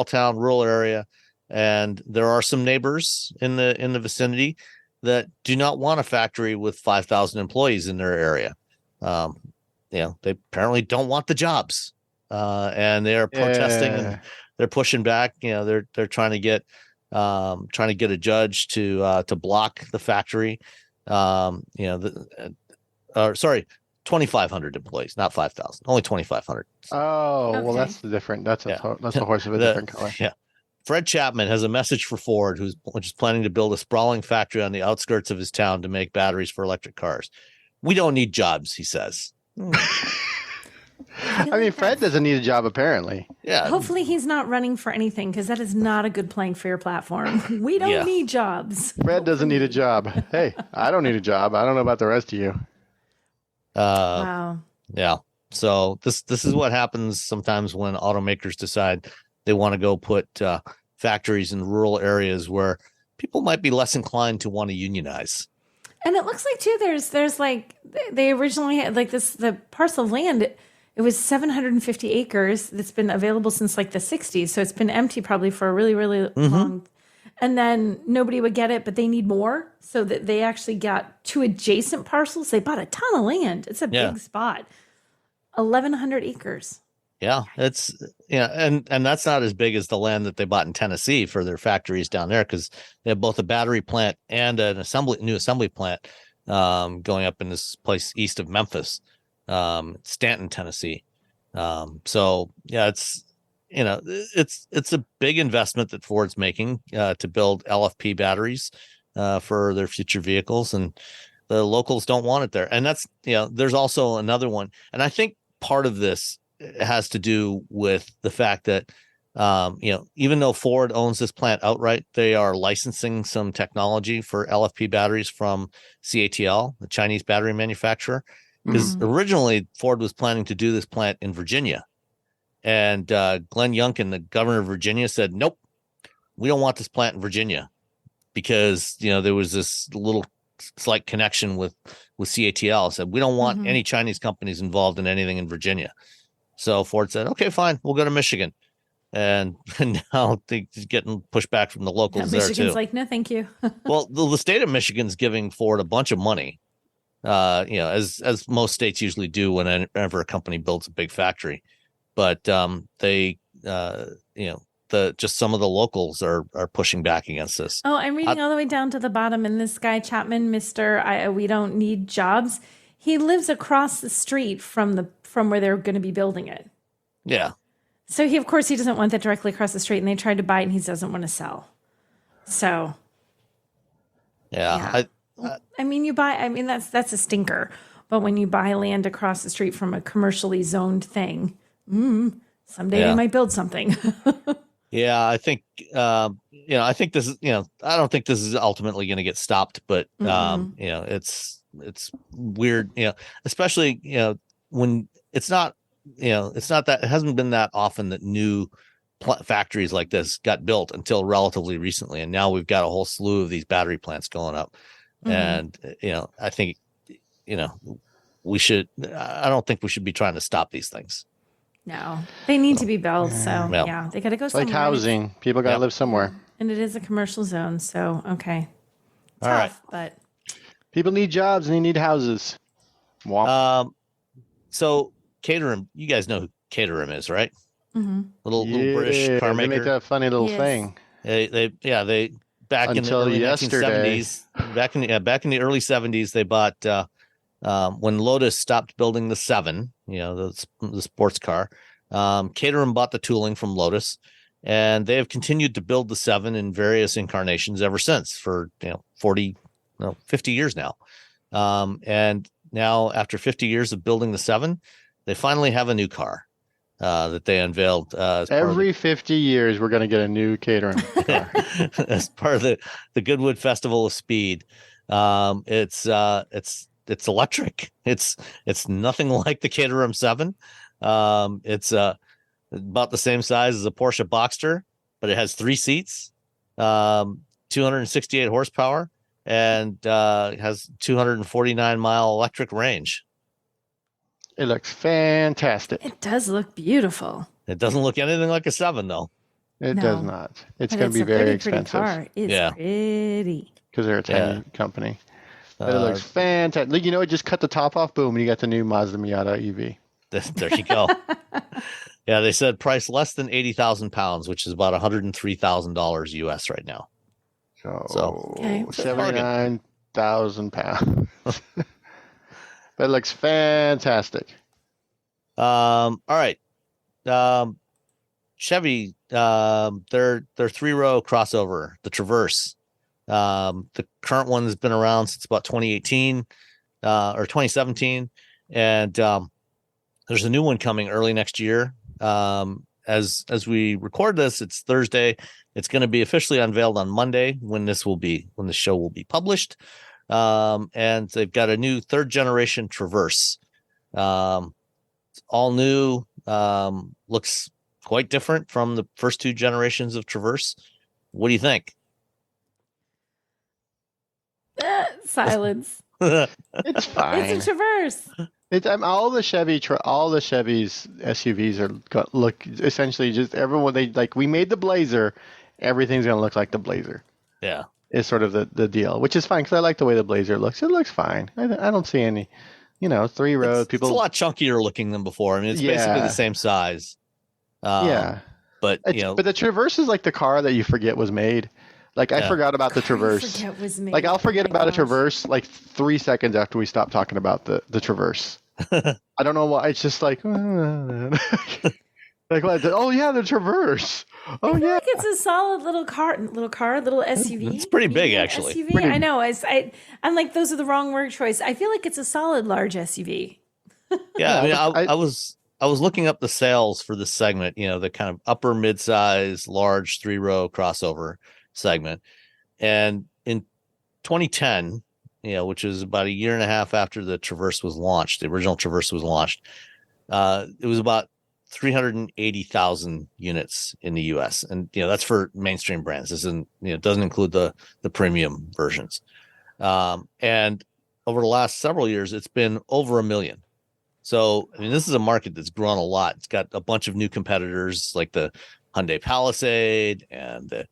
town, rural area. And there are some neighbors in the vicinity that do not want a factory with 5,000 employees in their area. They apparently don't want the jobs, and they are protesting and they're pushing back. They're trying to get a judge to block the factory. 2,500 employees, not 5,000, only 2,500. Oh, okay. Well, that's different. That's a horse of a different color. Yeah. Fred Chapman has a message for Ford, which is planning to build a sprawling factory on the outskirts of his town to make batteries for electric cars. We don't need jobs, he says. I mean, Fred doesn't need a job, apparently. Yeah. Hopefully he's not running for anything, because that is not a good plank for your platform. We don't need jobs. Fred doesn't need a job. Hey, I don't need a job. I don't know about the rest of you. Wow. Yeah. So this is what happens sometimes when automakers decide they want to go put factories in rural areas where people might be less inclined to want to unionize. And it looks like too, there's like they originally had like the parcel of land. It was 750 acres that's been available since like the 60s. So it's been empty probably for a really, really long. And then nobody would get it, but they need more. So that they actually got 2 adjacent parcels. They bought a ton of land. It's a big spot. 1,100 acres. Yeah, it's and that's not as big as the land that they bought in Tennessee for their factories down there, because they have both a battery plant and an new assembly plant going up in this place east of Memphis, Stanton, Tennessee. So yeah, it's it's a big investment that Ford's making to build LFP batteries for their future vehicles, and the locals don't want it there. And that's there's also another one, and I think part of this has to do with the fact that even though Ford owns this plant outright, they are licensing some technology for LFP batteries from CATL, the Chinese battery manufacturer, because originally Ford was planning to do this plant in Virginia, and Glenn Youngkin, the governor of Virginia, said, nope, we don't want this plant in Virginia, because there was this little slight connection with CATL. Said we don't want any Chinese companies involved in anything in Virginia. So Ford said, okay, fine, we'll go to Michigan. And now they're getting pushed back from the locals there Michigan's too. like, no, thank you. Well, the state of Michigan's giving Ford a bunch of money, as most states usually do whenever a company builds a big factory. But they, just some of the locals are pushing back against this. Oh, I'm reading all the way down to the bottom, and this guy Chapman, we don't need jobs. He lives across the street from where they're going to be building it. Yeah. So he doesn't want that directly across the street, and they tried to buy it, and he doesn't want to sell. So. Yeah. That's a stinker. But when you buy land across the street from a commercially zoned thing, someday they might build something. Yeah, I think I think this is I don't think this is ultimately going to get stopped, but it's weird, especially when it's not that, it hasn't been that often that new factories like this got built until relatively recently, and now we've got a whole slew of these battery plants going up, and I think we should. I don't think we should be trying to stop these things. No, they need to be built. So they got to go somewhere. Like housing, people got to live somewhere. And it is a commercial zone, so okay. All right, but people need jobs and they need houses. So Caterham, you guys know who Caterham is, right? Little British car maker. They make that funny little thing. They back in the early 1970s, back in the early 70s, they bought when Lotus stopped building the 7, the sports car. Caterham bought the tooling from Lotus, and they have continued to build the 7 in various incarnations ever since, for 50 years now. And now, after 50 years of building the 7, they finally have a new car that they unveiled. Every 50 years, we're going to get a new Caterham car. As part of the Goodwood Festival of Speed. It's electric. It's nothing like the Caterham 7. It's about the same size as a Porsche Boxster, but it has 3 seats, 268 horsepower, and has 249-mile electric range. It looks fantastic. It does look beautiful. It doesn't look anything like a 7, though. It does not. It's going to be very expensive. Car. It's pretty. Because they're a tiny company. But it looks fantastic. It just cut the top off, boom, and you got the new Mazda Miata EV. There you go. Yeah, they said price less than 80,000 pounds, which is about $103,000 US right now. So 79,000 pounds. But it looks fantastic. All right. Chevy, their 3-row crossover, the Traverse. The current one has been around since about 2018 or 2017, and there's a new one coming early next year. As we record this, it's Thursday. It's going to be officially unveiled on Monday when the show will be published. And they've got a new 3rd generation Traverse. It's all new. Looks quite different from the first 2 generations of Traverse. What do you think? Silence. It's fine. It's a Traverse. All the Chevy's SUVs look essentially just everyone we made the Blazer, everything's gonna look like the Blazer. Yeah, is sort of the deal, which is fine because I like the way the Blazer looks. It looks fine. I don't see any, 3-road people. It's a lot chunkier looking than before. I mean, it's basically the same size. But but the Traverse is like the car that you forget was made. Like I forgot about the Traverse. Like I'll forget about a Traverse like 3 seconds after we stop talking about the Traverse. I don't know why. It's just like, like oh yeah, the Traverse. Oh yeah, like it's a solid little SUV. It's pretty big actually. SUV. I know. I'm like those are the wrong word choice. I feel like it's a solid large SUV. Yeah, I mean, I was looking up the sales for this segment. The kind of upper mid-size, large 3-row crossover segment, and in 2010, which is about a year and a half after the Traverse was launched, the original Traverse was launched. It was about 380,000 units in the U.S. and that's for mainstream brands. This isn't doesn't include the premium versions. And over the last several years, it's been over 1 million. So I mean, this is a market that's grown a lot. It's got a bunch of new competitors like the Hyundai Palisade and the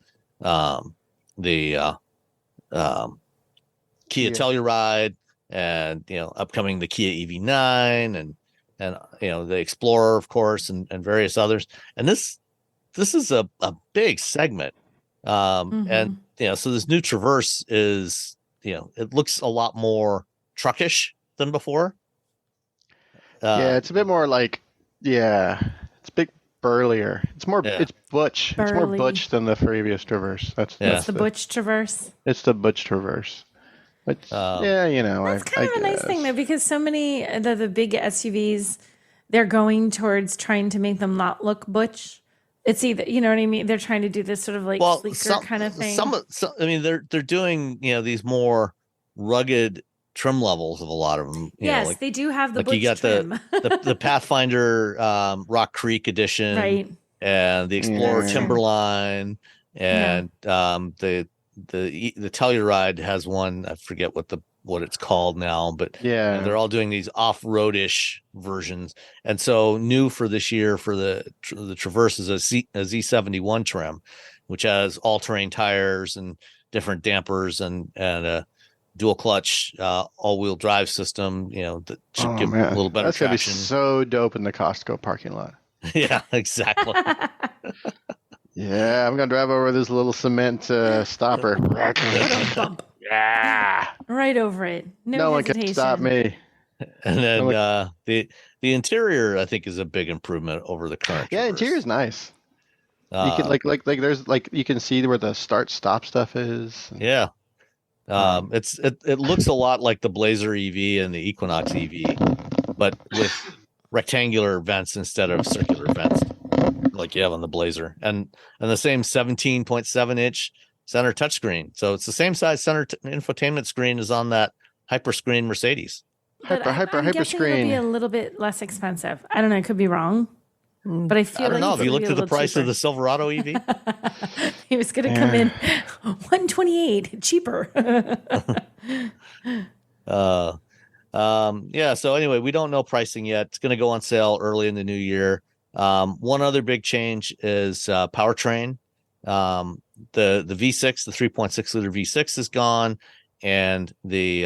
Kia Telluride, and upcoming the Kia EV9 and the Explorer, of course, and various others. And this is a big segment. And so this new Traverse is it looks a lot more truckish than before. It's a bit more like it's a bit burlier. It's more it's butch. Burly. It's more butch than the previous Traverse. That's the butch Traverse. It's the butch Traverse. But that's kind of a nice thing though, because so many the big SUVs, they're going towards trying to make them not look butch. It's either what I mean. They're trying to do this sort of like sleeker kind of thing. I mean, they're doing these more rugged trim levels of a lot of them. Yes, they do have the butch you got trim. the Pathfinder Rock Creek edition, right? And the Explorer Timberline, and the Telluride has one. I forget what it's called now, but they're all doing these off-roadish versions. And so new for this year for the Traverse is a Z71 trim, which has all-terrain tires and different dampers and a dual clutch all-wheel drive system. That should give a little better traction. That's gonna be so dope in the Costco parking lot. Yeah, exactly. Yeah, I'm gonna drive over this little cement stopper. Yeah, right over it. No one can stop me. And then the interior, I think, is a big improvement over the current. Yeah, interior is nice. You can there's you can see where the start-stop stuff is. Yeah, it looks a lot like the Blazer EV and the Equinox EV, but with rectangular vents instead of circular vents like you have on the Blazer, and the same 17.7-inch center touchscreen. So it's the same size center infotainment screen as on that hyperscreen Mercedes. Hyper screen. It'll be a little bit less expensive. I don't know. I could be wrong, but I feel I don't know. Have you looked at the price of the Silverado EV? He was going to come in $128 cheaper. So anyway, we don't know pricing yet. It's going to go on sale early in the new year. One other big change is powertrain. The V6, the 3.6 liter V6 is gone, and the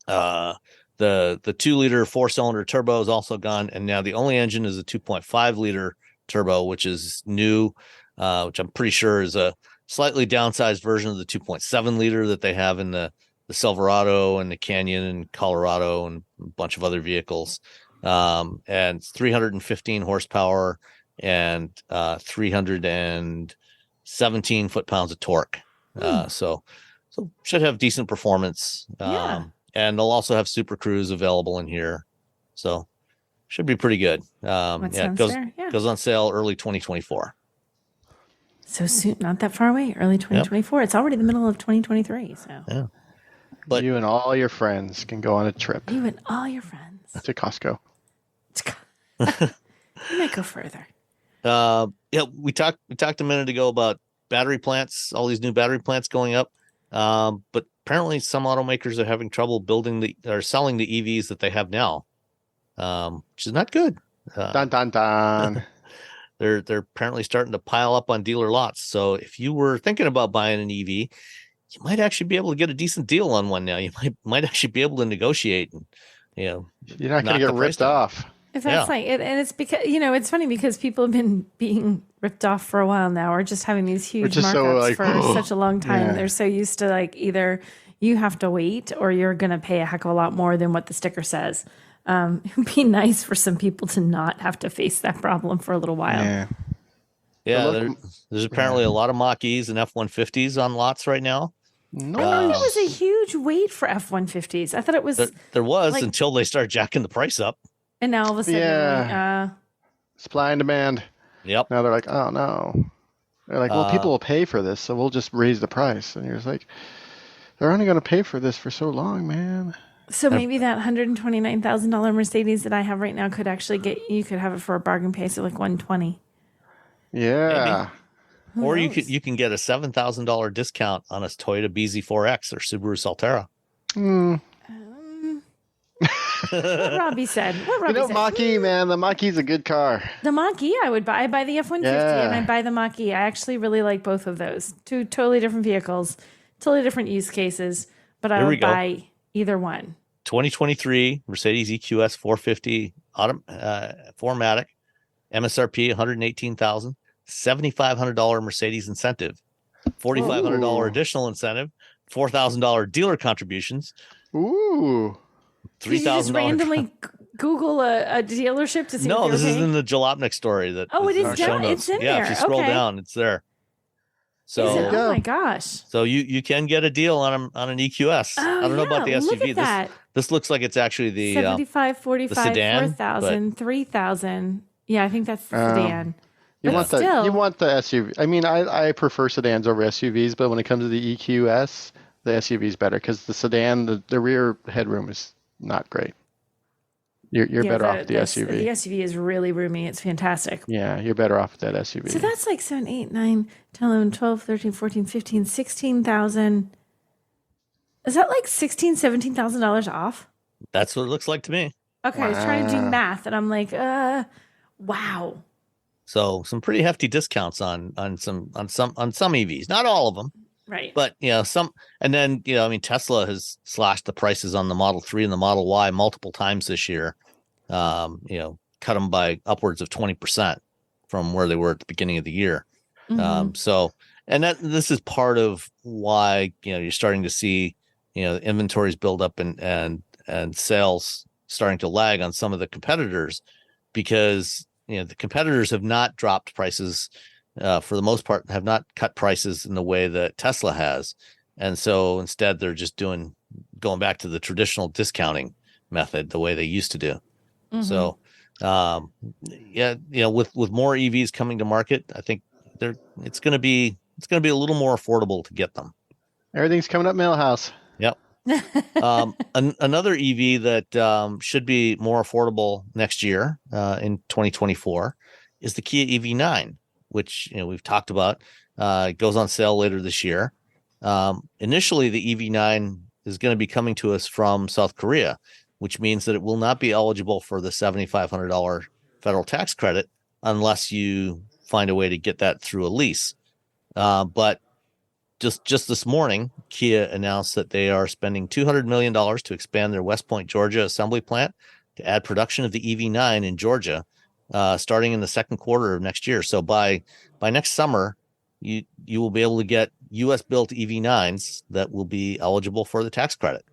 2-liter 4-cylinder turbo is also gone, and now the only engine is a 2.5 liter turbo, which is new, which I'm pretty sure is a slightly downsized version of the 2.7 liter that they have in the Silverado and the Canyon and Colorado and a bunch of other vehicles. And it's 315 horsepower and 317 foot-pounds of torque. So should have decent performance. And they'll also have Super Cruise available in here. So should be pretty good. It goes on sale early 2024. So soon, not that far away, early 2024. Yep. It's already the middle of 2023. So yeah. But you and all your friends can go on a trip. You and all your friends. To Costco. You might go further. We talked a minute ago about battery plants, all these new battery plants going up. But apparently some automakers are having trouble selling the EVs that they have now, which is not good. Dun dun dun. They're apparently starting to pile up on dealer lots. So if you were thinking about buying an EV, you might actually be able to get a decent deal on one now. You might actually be able to negotiate, and you're not going to get ripped off. If that's like it, and it's because it's funny because people have been being ripped off for a while now, or just having these huge markups for such a long time. Yeah. They're so used to like either you have to wait or you're going to pay a heck of a lot more than what the sticker says. It would be nice for some people to not have to face that problem for a little while. Yeah. There's apparently a lot of Mach-E's and F-150s on lots right now. No, I thought there was a huge wait for F-150s. I thought it was there was like, until they start jacking the price up. And now all of a sudden, supply and demand. Yep. Now they're like, oh no. They're like, well, people will pay for this, so we'll just raise the price. And you're just like, they're only going to pay for this for so long, man. So maybe that $129,000 Mercedes that I have right now could actually you could have it for a bargain price of like $120,000. Yeah. Or you can get a $7,000 discount on a Toyota BZ4X or Subaru Solterra. What Robbie said. Mach-E, man. The Mach-E's a good car. The Mach-E I would buy. I buy the F-150 and I buy the Mach-E. I actually really like both of those. Two totally different vehicles, totally different use cases, but I would buy either one. 2023 Mercedes EQS 450 4MATIC, MSRP $118,000, $7,500 Mercedes incentive, $4,500 additional incentive, $4,000 dealer contributions. Ooh. $3,000. Did you just randomly Google a dealership to see? No, this is in the Jalopnik story. It is down. It's in there. Yeah, if you scroll down, it's there. So, oh my gosh! So you can get a deal on an EQS. I don't know about the SUV. Look at that. This looks like it's actually the 75, 45, the sedan, 4,000, 3,000. Yeah, I think that's the sedan. You want the SUV. I mean, I prefer sedans over SUVs, but when it comes to the EQS, the SUV is better because the sedan, the rear headroom is not great. You're better off with the SUV. The SUV is really roomy. It's fantastic. Yeah, you're better off with that SUV. So that's like 7, 8, 9, 10, 11, 12, 13, 14, 15, 16,000. Is that like $16,000, $17,000 off? That's what it looks like to me. Okay, wow. I was trying to do math, and I'm like, wow. So some pretty hefty discounts on some EVs, not all of them. Right. But, some, and then, I mean, Tesla has slashed the prices on the Model 3 and the Model Y multiple times this year, cut them by upwards of 20% from where they were at the beginning of the year. Mm-hmm. And this is part of why, you're starting to see, inventories build up and sales starting to lag on some of the competitors because, the competitors have not dropped prices for the most part, have not cut prices in the way that Tesla has. And so instead, they're just going back to the traditional discounting method, the way they used to do. Mm-hmm. So, with more EVs coming to market, I think it's going to be a little more affordable to get them. Everything's coming up Millhouse. Yep. Another EV that should be more affordable next year in 2024 is the Kia EV9. Which we've talked about. It goes on sale later this year. Initially, the EV9 is going to be coming to us from South Korea, which means that it will not be eligible for the $7,500 federal tax credit unless you find a way to get that through a lease. But just this morning, Kia announced that they are spending $200 million to expand their West Point, Georgia assembly plant to add production of the EV9 in Georgia. Starting in the second quarter of next year. So by next summer, you will be able to get U.S. built EV9s that will be eligible for the tax credit.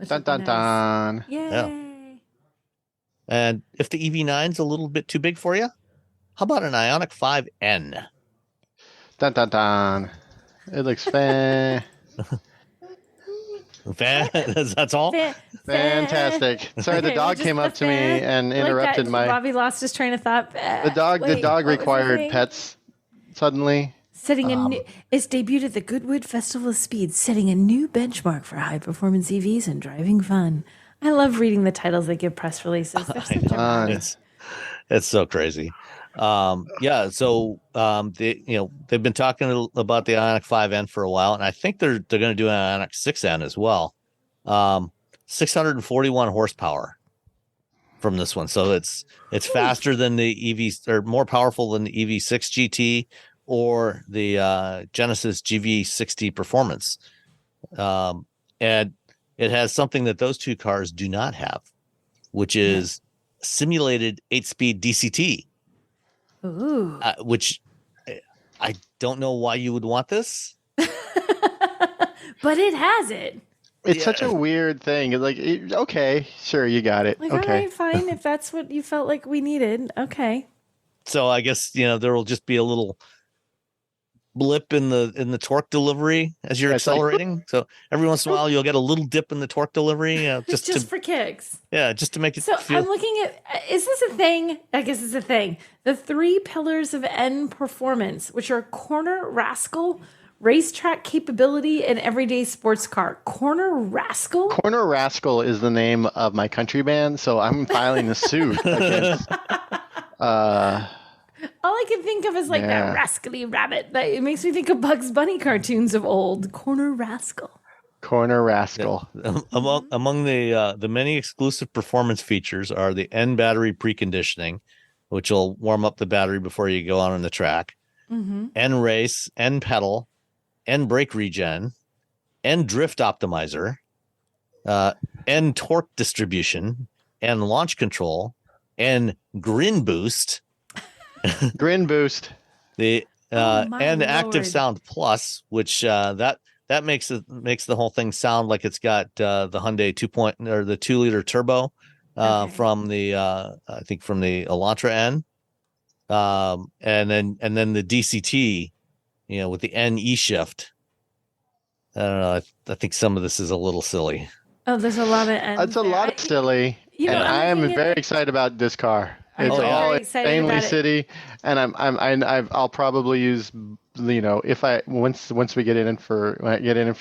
Dun, dun, dun. Yay. Yeah. And if the EV9's a little bit too big for you, how about an Ioniq 5N? Dun, dun, dun. It looks fair. That's all? Fantastic. Sorry, the dog came up to me and interrupted my... Bobby lost his train of thought. The dog required pets suddenly. It's debuted at the Goodwood Festival of Speed, setting a new benchmark for high-performance EVs and driving fun. I love reading the titles they give press releases. They're such it's so crazy. Yeah. So they've been talking about the Ioniq 5N for a while, and I think they're going to do an Ioniq 6N as well. 641 horsepower from this one, so it's faster than the EV, or more powerful than the EV6 GT or the Genesis GV60 Performance, and it has something that those two cars do not have, which is simulated 8-speed DCT. Ooh. Which I don't know why you would want this, but it has it. It's such a weird thing. Like, okay, sure, you got it. Like, okay, all right, fine. If that's what you felt like we needed, okay. So I guess there will just be a little blip in the torque delivery as you're accelerating. So every once in a while you'll get a little dip in the torque delivery, just for kicks. Yeah, just to make it. So feel... I'm looking at, is this a thing? I guess it's a thing. The 3 pillars of N performance, which are corner rascal, racetrack capability, and everyday sports car. Corner rascal. Corner Rascal is the name of my country band, so I'm filing a suit against. All I can think of is like that rascally rabbit. It makes me think of Bugs Bunny cartoons of old. Corner Rascal. Corner Rascal. Yeah. Among the many exclusive performance features are the N battery preconditioning, which will warm up the battery before you go on the track. Mm-hmm. N race, N pedal, N brake regen, N drift optimizer, N torque distribution, N launch control, N grin boost. Grin boost. The and Lord. Active Sound Plus, which that makes the whole thing sound like it's got the Hyundai 2-liter turbo from the I think from the Elantra N, and then the DCT, with the N E-shift. I don't know. I think some of this is a little silly. Oh, there's a lot of N. It's a lot of silly, and I am very excited about this car. It's all insanely city, and I'll probably use, if once we get in for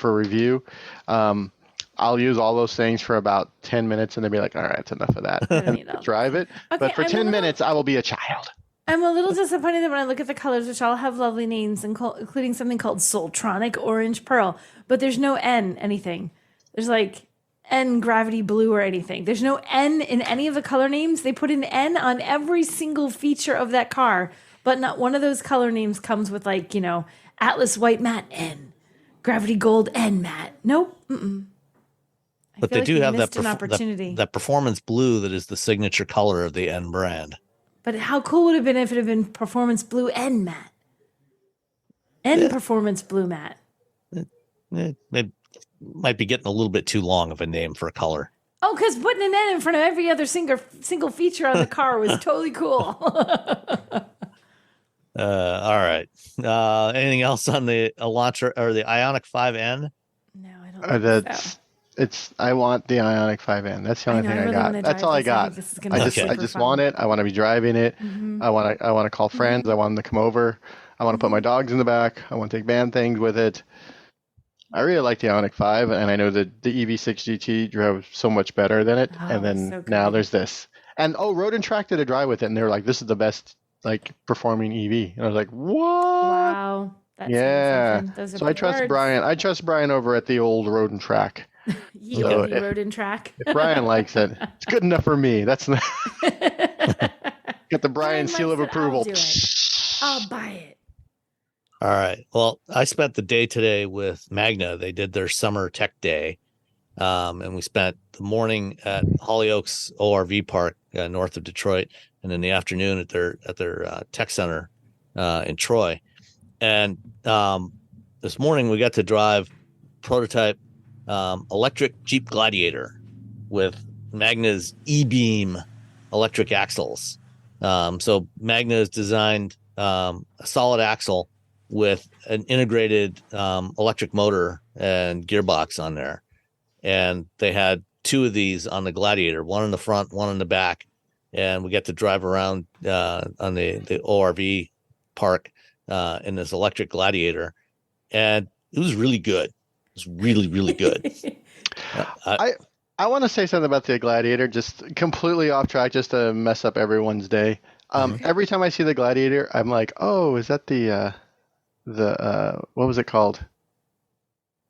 review, I'll use all those things for about 10 minutes, and they'll be like, all right, it's enough of that. And drive it. Okay, but for 10 minutes, I will be a child. I'm a little disappointed that when I look at the colors, which all have lovely names, including something called Soltronic Orange Pearl, but there's no N anything. There's like N gravity blue or anything. There's no N in any of the color names. They put an N on every single feature of that car, but not one of those color names comes with Atlas white matte N, gravity gold N matte. Nope. But they do have opportunity. That performance blue that is the signature color of the N brand. But how cool would it have been if it had been performance blue N matte? Performance blue matte. It might be getting a little bit too long of a name for a color. Oh, because putting an N in front of every other single feature on the car was totally cool. All right. Anything else on the Elantra or the Ioniq 5N? No, I don't think so. I want the Ioniq 5N. That's the only thing I got. That's all I got. I just want it. I want to be driving it. Mm-hmm. I want to call friends. I want them to come over. I want to put my dogs in the back. I want to take band things with it. I really like the Ioniq 5, and I know that the EV6 GT drove so much better than it. And then now there's this. And Road and Track did a drive with it, and they were like, "This is the best performing EV." And I was like, "What?" Wow. That's So I trust Brian. I trust Brian over at the old Road and Track. Road and Track. If Brian likes it, it's good enough for me. That's not. Get the Brian seal of approval. I'll buy it. All right. Well, I spent the day today with Magna. They did their summer tech day, and we spent the morning at Hollyoaks ORV Park north of Detroit, and then the afternoon at their tech center in Troy. And this morning we got to drive prototype electric Jeep Gladiator with Magna's E-Beam electric axles. So Magna has designed a solid axle with an integrated electric motor and gearbox on there. And they had 2 of these on the Gladiator, one in the front, one in the back. And we got to drive around on the ORV park in this electric Gladiator. And it was really good. It was really, really good. I want to say something about the Gladiator, just completely off track, just to mess up everyone's day. Every time I see the Gladiator, I'm like, oh, is that the what was it called?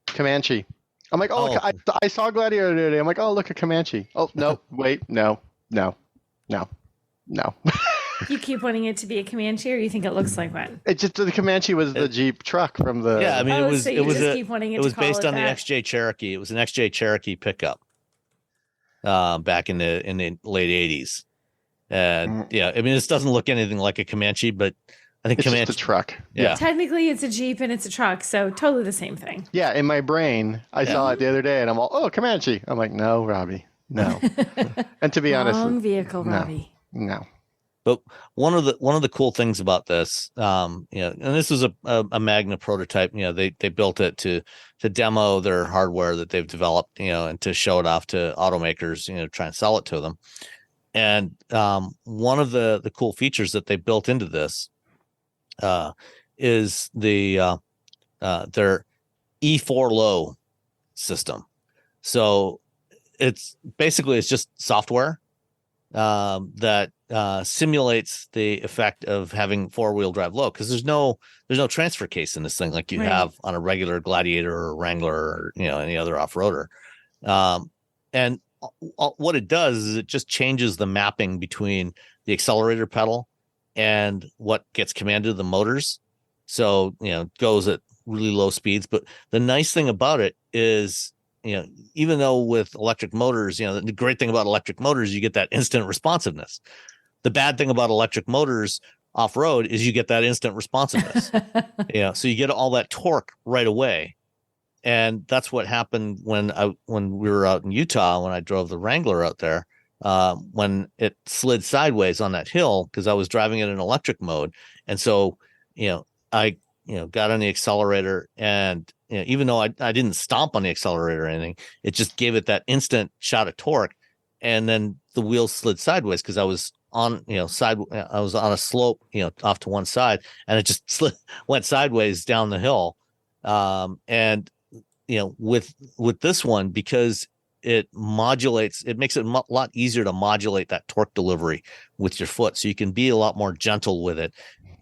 Comanche. I'm like, oh, I saw Gladiator today. I'm like, oh, look, a Comanche. Oh, no, wait, no. You keep wanting it to be a Comanche, or you think it looks like one? It just the Comanche was the Jeep truck from the. Yeah, I mean, keep wanting it was based on the XJ Cherokee. It was an XJ Cherokee pickup back in the late 80s. And yeah, I mean, this doesn't look anything like a Comanche, but I think it's Comanche just a truck. Yeah. Technically, it's a Jeep and it's a truck, so totally the same thing. Yeah, in my brain, I saw it the other day, and I'm all, oh, Comanche. I'm like, no, Robbie, no. And to be honest, wrong vehicle, Robbie. No. But one of the cool things about this, and this was a Magna prototype. They built it to demo their hardware that they've developed, and to show it off to automakers, try and sell it to them. And one of the cool features that they built into this is their E4 low system. So it's just software that simulates the effect of having four-wheel drive low, because there's no transfer case in this thing like you have on a regular Gladiator or Wrangler or any other off-roader. And what it does is it just changes the mapping between the accelerator pedal and what gets commanded to the motors. So, it goes at really low speeds. But the nice thing about it is, even though with electric motors, the great thing about electric motors, you get that instant responsiveness. The bad thing about electric motors off-road is you get that instant responsiveness. So you get all that torque right away. And that's what happened when we were out in Utah, when I drove the Wrangler out there, when it slid sideways on that hill, because I was driving it in electric mode. And so, I got on the accelerator, and even though I didn't stomp on the accelerator or anything, it just gave it that instant shot of torque. And then the wheels slid sideways because I was on, I was on a slope, off to one side, and it just went sideways down the hill. And with this one, because it modulates, it makes it a lot easier to modulate that torque delivery with your foot. So you can be a lot more gentle with it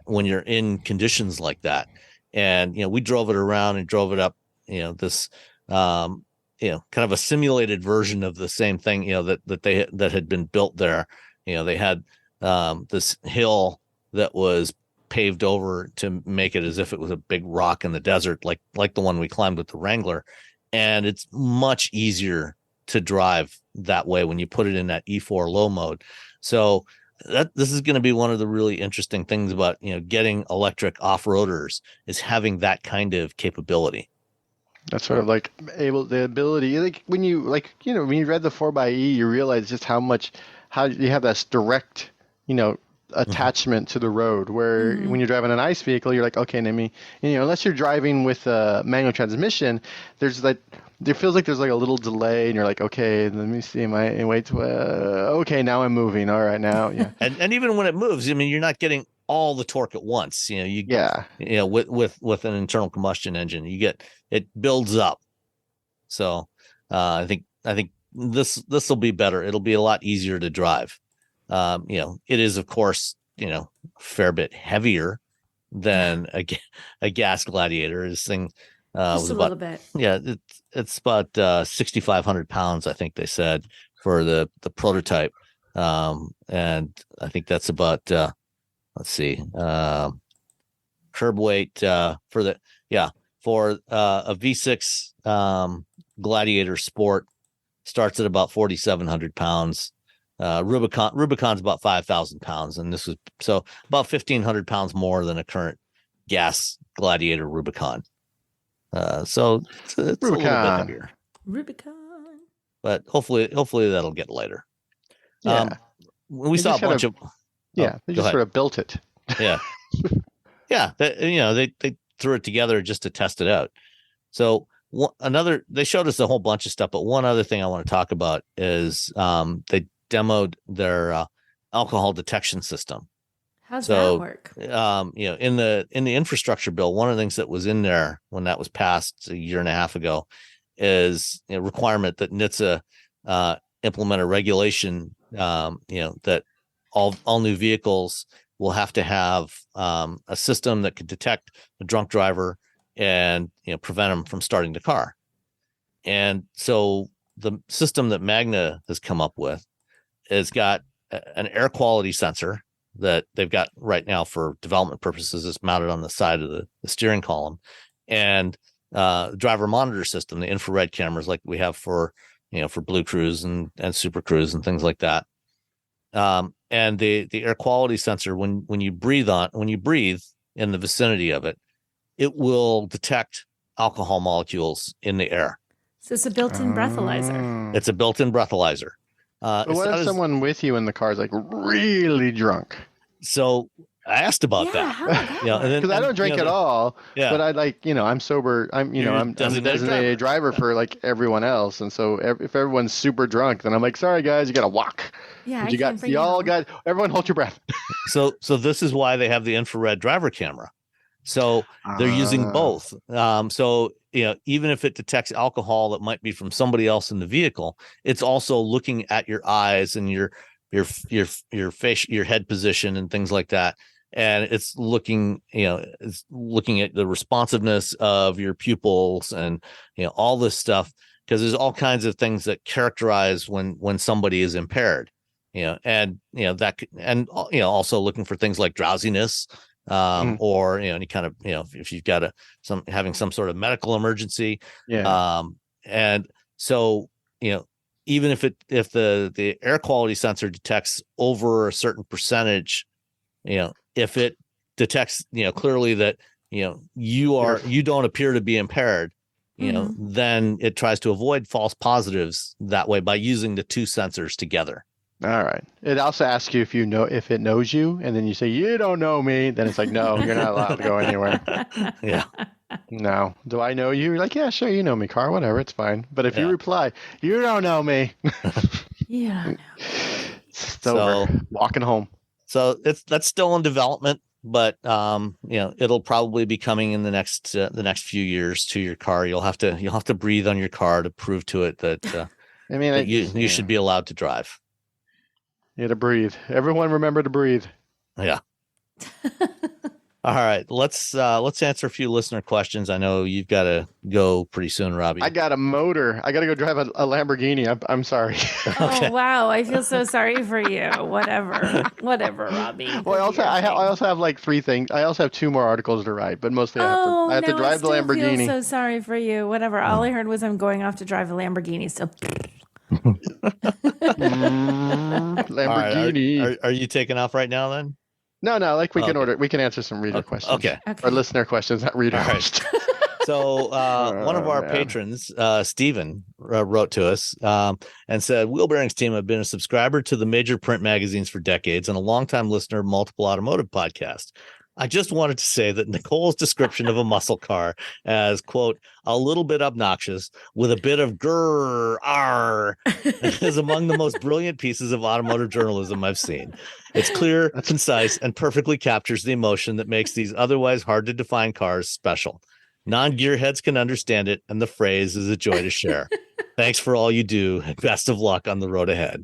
when you're in conditions like that. And, we drove it around and drove it up, this, kind of a simulated version of the same thing, that had been built there. They had this hill that was paved over to make it as if it was a big rock in the desert, like the one we climbed with the Wrangler. And it's much easier to drive that way when you put it in that E4 low mode. So this is going to be one of the really interesting things about, getting electric off-roaders, is having that kind of capability. That's sort of like the ability, like when you read the 4xe, you realize just how you have this direct, attachment to the road, where when you're driving an ICE vehicle, you're like, okay, unless you're driving with a manual transmission, there feels like there's like a little delay, and you're like, okay, let me see, okay, now I'm moving. All right, now, yeah. and even when it moves, you're not getting all the torque at once. With an internal combustion engine, it builds up. So I think this will be better. It'll be a lot easier to drive. It is, of course, a fair bit heavier than a gas Gladiator. This thing was about, little bit. Yeah, it's about 6,500 pounds, I think they said, for the prototype. And I think that's about let's see, curb weight for a V6 Gladiator Sport starts at about 4,700 pounds. Rubicon's about 5,000 pounds, and this was so about 1,500 pounds more than a current gas Gladiator Rubicon. So it's a little bit heavier. Rubicon. But hopefully that'll get lighter. Yeah. We saw a bunch of. Yeah, they just sort of built it. Yeah. Yeah. They threw it together just to test it out. So they showed us a whole bunch of stuff, but one other thing I want to talk about is they demoed their alcohol detection system. How's that work? In the infrastructure bill, one of the things that was in there when that was passed a year and a half ago is a requirement that NHTSA implement a regulation, that all new vehicles will have to have a system that could detect a drunk driver and prevent them from starting the car. And so the system that Magna has come up with has got an air quality sensor that they've got right now for development purposes. It's mounted on the side of the steering column, and driver monitor system, the infrared cameras like we have for Blue Cruise and Super Cruise and things like that. And the air quality sensor, when you breathe in the vicinity of it, it will detect alcohol molecules in the air. So it's a built-in breathalyzer. It's a built-in breathalyzer. But what if someone with you in the car is like really drunk? So I asked about that. Because I don't drink at all. Yeah. But I'm sober. I'm a designated driver for like everyone else. And so if everyone's super drunk, then I'm like, sorry guys, you got to walk. Yeah. Everyone hold your breath. So this is why they have the infrared driver camera. So they're using both. So even if it detects alcohol that might be from somebody else in the vehicle, it's also looking at your eyes and your face, your head position and things like that. And it's looking at the responsiveness of your pupils and all this stuff, because there's all kinds of things that characterize when somebody is impaired. Also looking for things like drowsiness. Or any kind of if you've got having some sort of medical emergency, and so even if the air quality sensor detects over a certain percentage, if it detects clearly that you don't appear to be impaired, then it tries to avoid false positives that way by using the two sensors together. All right. It also asks you if it knows you, and then you say, you don't know me. Then it's like, no, you're not allowed to go anywhere. Yeah. No. Do I know you? You're like, yeah, sure. You know me, car, whatever. It's fine. But if you reply, you don't know me. Yeah. It's over. Walking home. So that's still in development, but it'll probably be coming in the next few years to your car. You'll have to breathe on your car to prove to it that you should be allowed to drive. You got to breathe. Everyone remember to breathe. Yeah. All right. Let's answer a few listener questions. I know you've got to go pretty soon, Robbie. I got a motor. I got to go drive a Lamborghini. I'm sorry. Okay. Oh, wow. I feel so sorry for you. Whatever, Robbie. Well, I also have like three things. I also have two more articles to write, but mostly I have to drive the Lamborghini. I feel so sorry for you. Whatever. All I heard was I'm going off to drive a Lamborghini. So Lamborghini. Right, are you taking off right now then? No, like we can answer some reader questions. Okay. Or listener questions, not reader questions. So one of our patrons, Steven, wrote to us and said, Wheel Bearings team, I've been a subscriber to the major print magazines for decades and a longtime listener of multiple automotive podcasts. I just wanted to say that Nicole's description of a muscle car as, quote, a little bit obnoxious with a bit of grrr is among the most brilliant pieces of automotive journalism I've seen. It's clear, concise, and perfectly captures the emotion that makes these otherwise hard to define cars special. Non-gearheads can understand it, and the phrase is a joy to share. Thanks for all you do, and best of luck on the road ahead.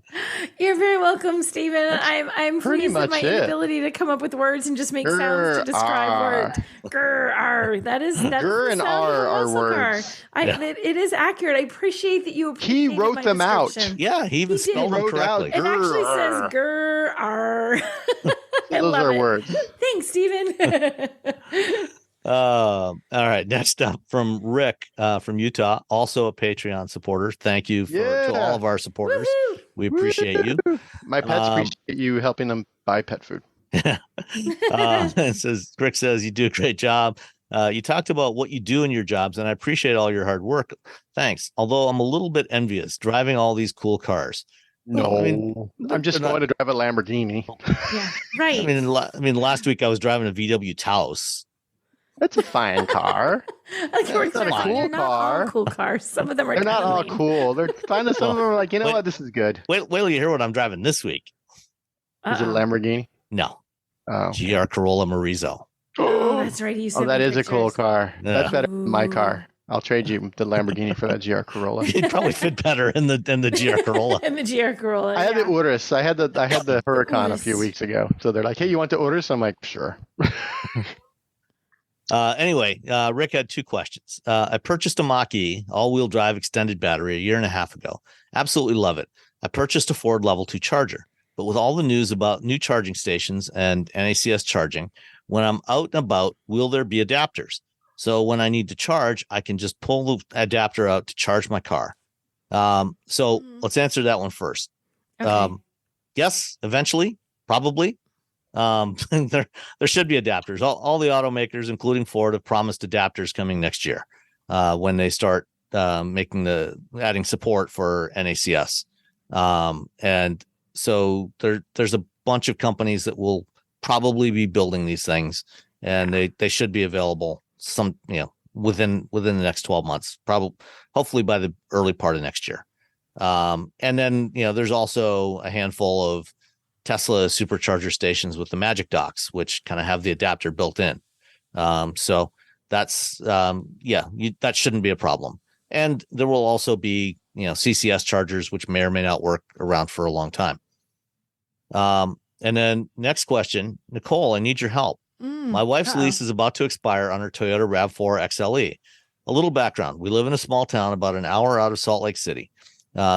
You're very welcome, Stephen. I'm pleased with my inability to come up with words and just make sounds to describe words. Grr, that is grr and R are words. It is accurate. I appreciate that you appreciate He wrote them out. Yeah, he even spelled them correctly. It actually says grr, R. Those are words. Thanks, Stephen. All right. Next up from Rick from Utah, also a Patreon supporter. Thank you to all of our supporters. Woo-hoo! We appreciate you. My pets appreciate you helping them buy pet food. Rick says you do a great job. You talked about what you do in your jobs, and I appreciate all your hard work. Thanks. Although I'm a little bit envious driving all these cool cars. No, I'm just going to drive a Lamborghini. Yeah, right. I mean, last week I was driving a VW Taos. That's a fine car. That's not a cool car. All cool cars. Some of them are. They're not all cool. They're fine. Some of them are like, what? This is good. Wait till you hear what I'm driving this week. Is it a Lamborghini? No. GR Corolla Morizo. Oh, that's right. You said that is a cool car. That's better than my car. I'll trade you the Lamborghini for that GR Corolla. It'd probably fit better in the GR Corolla. And the GR Corolla. I had the Urus. I had the Huracan a few Urus. weeks ago. So they're like, "Hey, you want the Urus?" I'm like, "Sure." Anyway, Rick had 2 questions. I purchased a Mach-E all-wheel drive extended battery a year and a half ago. Absolutely love it. I purchased a Ford Level 2 charger, but with all the news about new charging stations and NACS charging, when I'm out and about, will there be adapters? So when I need to charge, I can just pull the adapter out to charge my car. So let's answer that one first. Okay. Yes, eventually, probably. There should be adapters. All the automakers, including Ford, have promised adapters coming next year when they start adding support for NACS. And so there's a bunch of companies that will probably be building these things, and they should be available within the next 12 months, probably hopefully by the early part of next year. And then there's also a handful of Tesla supercharger stations with the Magic Docks, which kind of have the adapter built in. So that's that shouldn't be a problem. And there will also be CCS chargers, which may or may not work around for a long time. And then next question, Nicole, I need your help. My wife's lease is about to expire on her Toyota RAV4 XLE. A little background. We live in a small town about an hour out of Salt Lake City.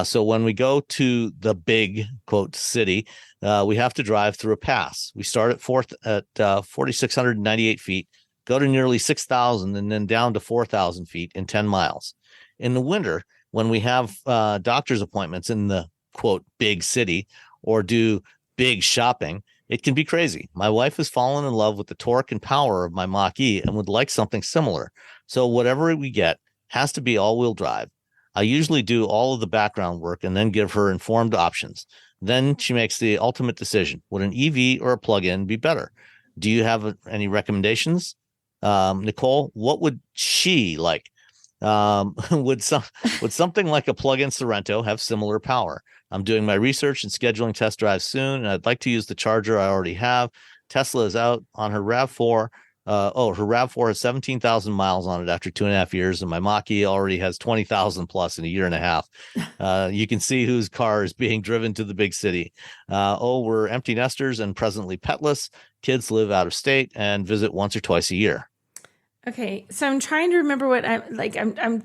So when we go to the big, quote, city, we have to drive through a pass. We start at 4,698 feet, go to nearly 6,000, and then down to 4,000 feet in 10 miles. In the winter, when we have doctor's appointments in the, quote, big city or do big shopping, it can be crazy. My wife has fallen in love with the torque and power of my Mach-E and would like something similar. So whatever we get has to be all-wheel drive. I usually do all of the background work and then give her informed options. Then she makes the ultimate decision. Would an EV or a plug-in be better? Do you have any recommendations? Nicole, what would she like? Would something like a plug-in Sorento have similar power? I'm doing my research and scheduling test drives soon, and I'd like to use the charger I already have. Tesla is out on her RAV4. Her RAV4 has 17,000 miles on it after 2.5 years, and my Mach-E already has 20,000 plus in a year and a half. You can see whose car is being driven to the big city. We're empty nesters and presently petless. Kids live out of state and visit once or twice a year. Okay, so I'm trying to remember what I'm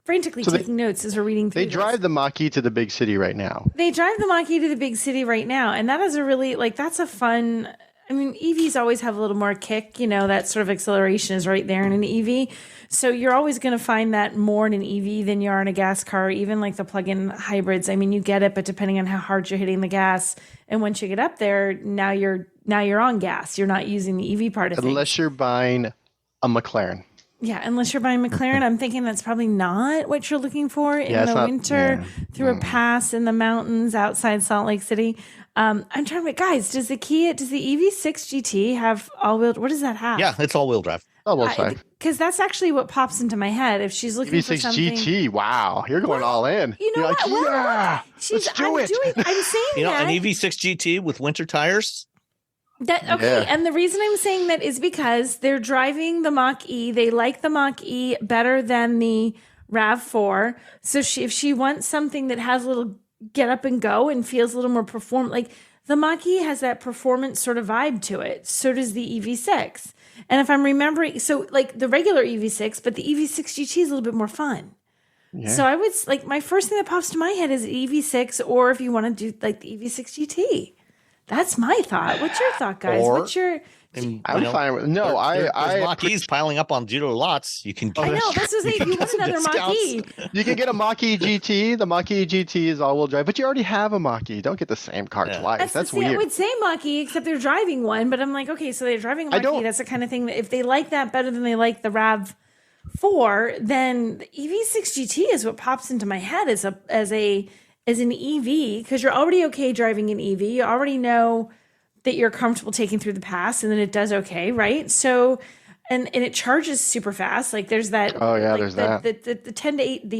frantically taking notes as we're reading through. They drive the Mach-E to the big city right now. They drive the Mach-E to the big city right now, and that is a really that's a fun. I mean, EVs always have a little more kick, that sort of acceleration is right there in an EV. So you're always going to find that more in an EV than you are in a gas car, even like the plug-in hybrids. I mean, you get it, but depending on how hard you're hitting the gas, and once you get up there, now you're on gas. You're not using the EV part of it. Unless you're buying a McLaren. Yeah, unless you're buying McLaren, I'm thinking that's probably not what you're looking for in the winter through a pass in the mountains outside Salt Lake City. I'm trying to think, guys, does the EV6 GT have all-wheel? What does that have? Yeah, it's all-wheel drive. All-wheel drive. Because that's actually what pops into my head. If she's looking for something. EV6 GT, wow, you're going all in. You know what? Yeah, let's do it. I'm saying that. An EV6 GT with winter tires. And the reason I'm saying that is because they're driving the Mach-E. They like the Mach-E better than the RAV4. So if she wants something that has a little get up and go and feels a little more the Mach-E has that performance sort of vibe to it. So does the EV6. And if I'm remembering, the regular EV6, but the EV6 GT is a little bit more fun. Yeah. So I would my first thing that pops to my head is EV6, or if you want to do the EV6 GT. That's my thought. What's your thought, guys? I'm fine with there's Mach-E's piling up on dealer lots. You can. I know. This is if you want another Mach-E. You can get a Mach-E GT. The Mach-E GT is all-wheel drive, but you already have a Mach-E. Don't get the same car twice. That's weird. I would say Mach-E, except they're driving one. But I'm like, okay, so they're driving a Mach-E. That's the kind of thing that if they like that better than they like the RAV4, then the EV6 GT is what pops into my head as an EV, because you're already okay driving an EV. You already know that you're comfortable taking through the pass, and then it does okay, right? So, and it charges super fast. There's that. Oh yeah, there's that. The 10 to 8. What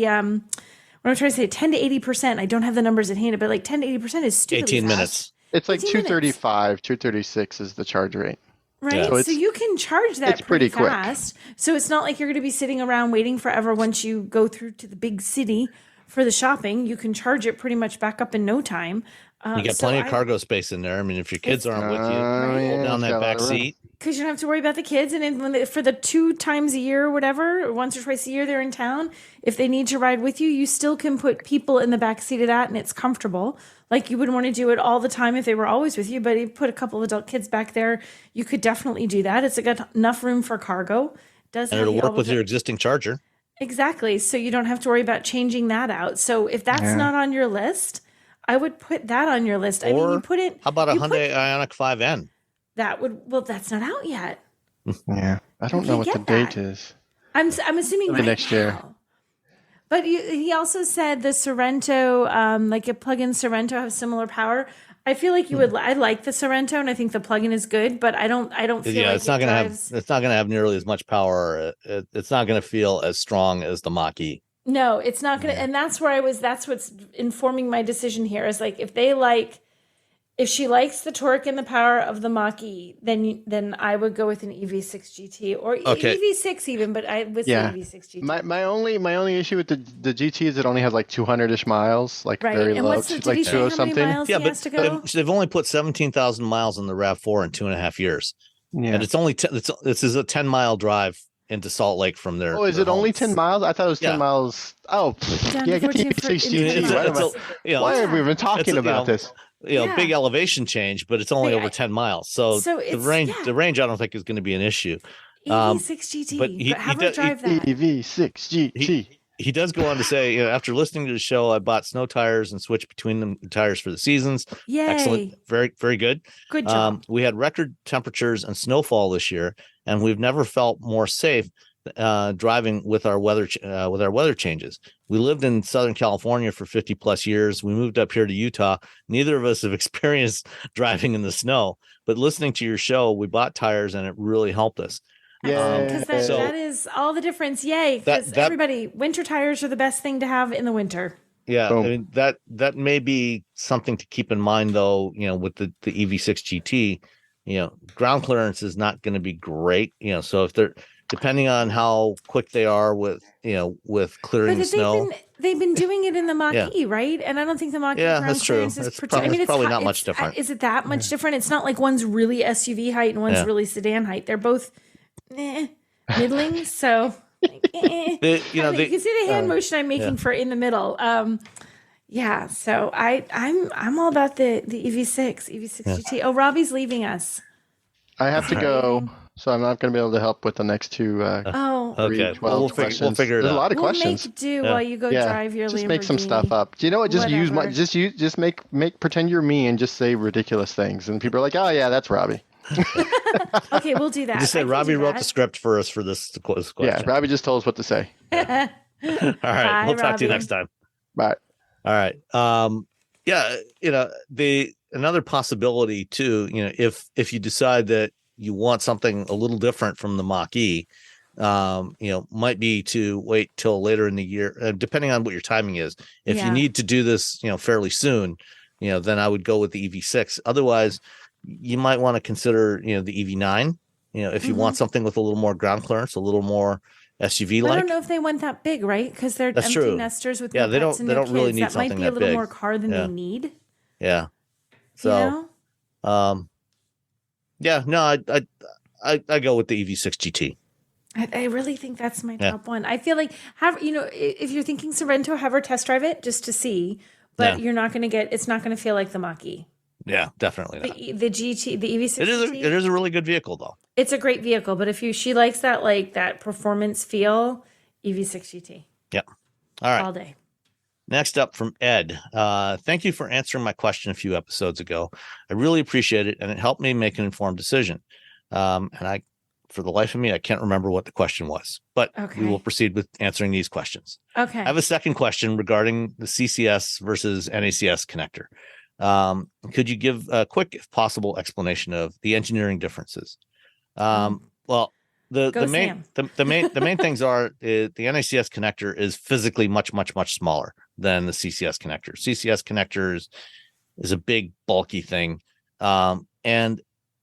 I'm trying to say, 10 to 80%. I don't have the numbers at hand, but 10 to 80% is stupidly 18 fast. minutes. It's 235, 236 is the charge rate. Right. So So you can charge that it's pretty quick. fast. So it's not like you're going to be sitting around waiting forever once you go through to the big city for the shopping. You can charge it pretty much back up in no time. You got plenty of cargo space in there. I mean, if your kids aren't with you, hold down that back seat. Because you don't have to worry about the kids. And then for the 2 times a year or whatever, or once or twice a year they're in town, if they need to ride with you, you still can put people in the back seat of that and it's comfortable. Like you would want to do it all the time if they were always with you, but you put a couple of adult kids back there, you could definitely do that. It's got enough room for cargo. And it'll work with your existing charger. Exactly. So you don't have to worry about changing that out. So if that's not on your list, I would put that on your list. Or I mean, you put it. How about a Hyundai Ioniq 5N? That would. Well, that's not out yet. Yeah, I don't know what the date is. I'm assuming right next year. But he also said the Sorento, like a plug-in Sorento, has similar power. I feel like you would. I like the Sorento, and I think the plug-in is good. But I don't feel like it's not gonna have nearly as much power. It's not gonna feel as strong as the Mach-E. No, it's not gonna. And that's where I was. That's what's informing my decision here. Is like if she likes the torque and the power of the Mach-E, then I would go with an EV6 GT or EV6 even, but I would say EV6 GT. My only issue with the GT is it only has like 200-ish miles, like very and low, what's the, like 2 or something. Yeah, but they've only put 17,000 miles on the RAV4 in 2.5 years, and it's only this is a 10-mile drive into Salt Lake from there. Oh, is it only 10 miles? I thought it was 10 miles. Oh, get the EV6 GT. Why have we been talking about this? Big elevation change, but it's only over 10 miles. So the range I don't think is going to be an issue. EV6 GT, but have her drive that. EV6 GT. He does go on to say, after listening to the show, I bought snow tires and switched between the tires for the seasons. Yay. Excellent. Very, very good. Good job. We had record temperatures and snowfall this year, and we've never felt more safe driving with our weather changes. We lived in Southern California for 50 plus years. We moved up here to Utah. Neither of us have experienced driving in the snow, but listening to your show, we bought tires and it really helped us. Yeah, because that is all the difference. Yay! Because everybody, winter tires are the best thing to have in the winter. Yeah, I mean, that may be something to keep in mind, though. With the EV6 GT, ground clearance is not going to be great. So if they're depending on how quick they are with clearing the snow. They've been doing it in the Mach-E, right? And I don't think the Mach-E ground clearance is it's probably not much different. Is it that much different? It's not like one's really SUV height and one's really sedan height. They're both middling. So you can see the hand motion I'm making for in the middle. So I'm all about the EV6 GT. Oh, Robbie's leaving us. I have to go. So I'm not going to be able to help with the next two. Okay. Well, we'll figure it out. There's a lot of questions. Make do while you go drive your Lamborghini. Just make some stuff up. Do you know what? Just pretend you're me and just say ridiculous things, and people are like, "Oh yeah, that's Robbie." Okay, we'll do that. Just say Robbie wrote the script for us for this question. Yeah, Robbie just told us what to say. All right, Bye, we'll talk Robbie. to you next time. Bye. All right. Another possibility too. If you decide that you want something a little different from the Mach-E, might be to wait till later in the year, depending on what your timing is. If you need to do this, fairly soon, then I would go with the EV6. Otherwise, you might want to consider, the EV9, if you want something with a little more ground clearance, a little more SUV-like. I don't know if they want that big, right? Because they're That's empty true. nesters with they don't really need that something might be a little big. more car than they need. Yeah. So, I go with the EV6 GT. I really think that's my top one. I feel like if you're thinking Sorento, have her test drive it just to see, but you're not going to it's not going to feel like the Mach-E. Yeah, definitely not. The GT, the EV6 GT. It is a really good vehicle though. It's a great vehicle, but if she likes that, like that performance feel, EV6 GT. Yeah. All right. All day. Next up from Ed. Thank you for answering my question a few episodes ago. I really appreciate it, and it helped me make an informed decision. And for the life of me, I can't remember what the question was, but we will proceed with answering these questions. Okay. I have a second question regarding the CCS versus NACS connector. Could you give a quick, if possible, explanation of the engineering differences? Well, the main things are the NACS connector is physically much smaller than the CCS connector. CCS connector is a big bulky thing, and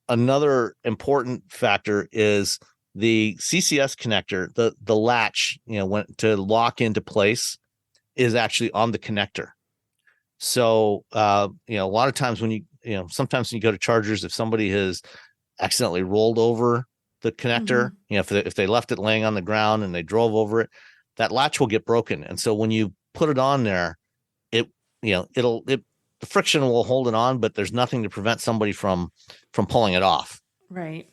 Another important factor is the CCS connector, the latch, when to lock into place is actually on the connector. So, a lot of times sometimes when you go to chargers, if somebody has accidentally rolled over the connector, if they left it laying on the ground and they drove over it, that latch will get broken. And so when you put it on there, the friction will hold it on, but there's nothing to prevent somebody from pulling it off. Right.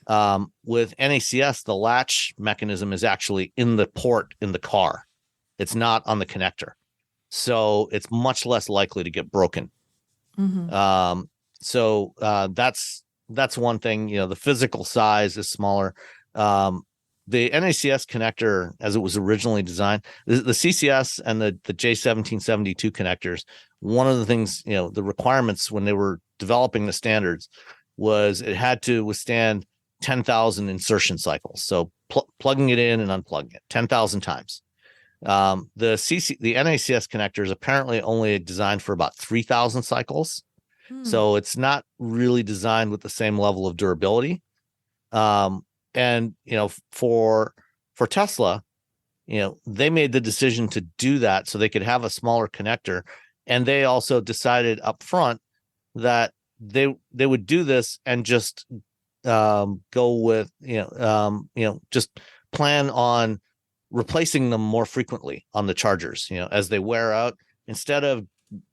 With NACS, the latch mechanism is actually in the port in the car. It's not on the connector. So it's much less likely to get broken. So that's one thing. The physical size is smaller. The NACS connector, as it was originally designed, the CCS and the J1772 connectors, one of the things, the requirements when they were developing the standards was it had to withstand 10,000 insertion cycles. So plugging it in and unplugging it 10,000 times. The NACS connector is apparently only designed for about 3,000 cycles. So it's not really designed with the same level of durability. And, for Tesla, they made the decision to do that so they could have a smaller connector. And they also decided up front that they would do this and just go with, just plan on replacing them more frequently on the chargers, as they wear out. Instead of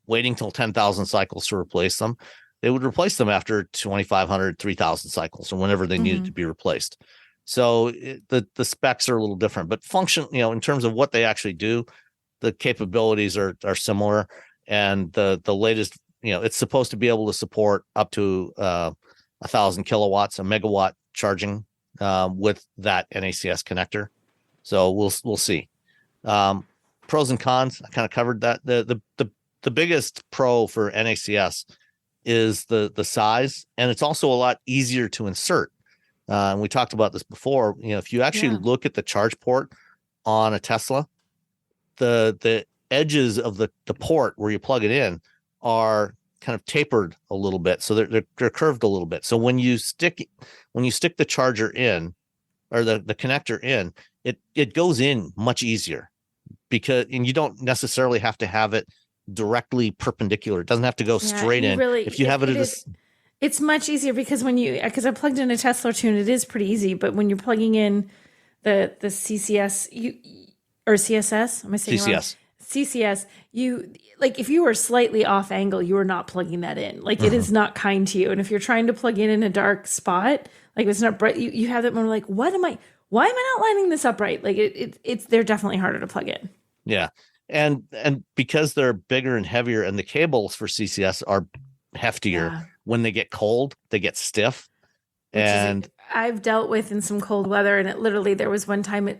waiting till 10,000 cycles to replace them, they would replace them after 2,500, 3,000 cycles or whenever they needed to be replaced. So the specs are a little different, but function, in terms of what they actually do, the capabilities are similar. And the latest, it's supposed to be able to support up to 1,000 kilowatts, a megawatt charging with that NACS connector. So we'll see. Pros and cons, I kind of covered that. The biggest pro for NACS is the size, and it's also a lot easier to insert. And we talked about this before. If you actually look at the charge port on a Tesla, the edges of the port where you plug it in are kind of tapered a little bit, so they're curved a little bit. So when you stick the charger in, or the connector in, it goes in much easier, and you don't necessarily have to have it directly perpendicular. It doesn't have to go straight in. If you have it's much easier because because I plugged in a Tesla too, and it is pretty easy. But when you're plugging in the CCS or CSS, am I saying CCS? Wrong? CCS, if you were slightly off angle, you are not plugging that in. It is not kind to you. And if you're trying to plug in a dark spot, it's not bright, you have that moment why am I not lining this up right? They're definitely harder to plug in. Yeah. And because they're bigger and heavier, and the cables for CCS are heftier, when they get cold, they get stiff. And I've dealt with in some cold weather, and there was one time I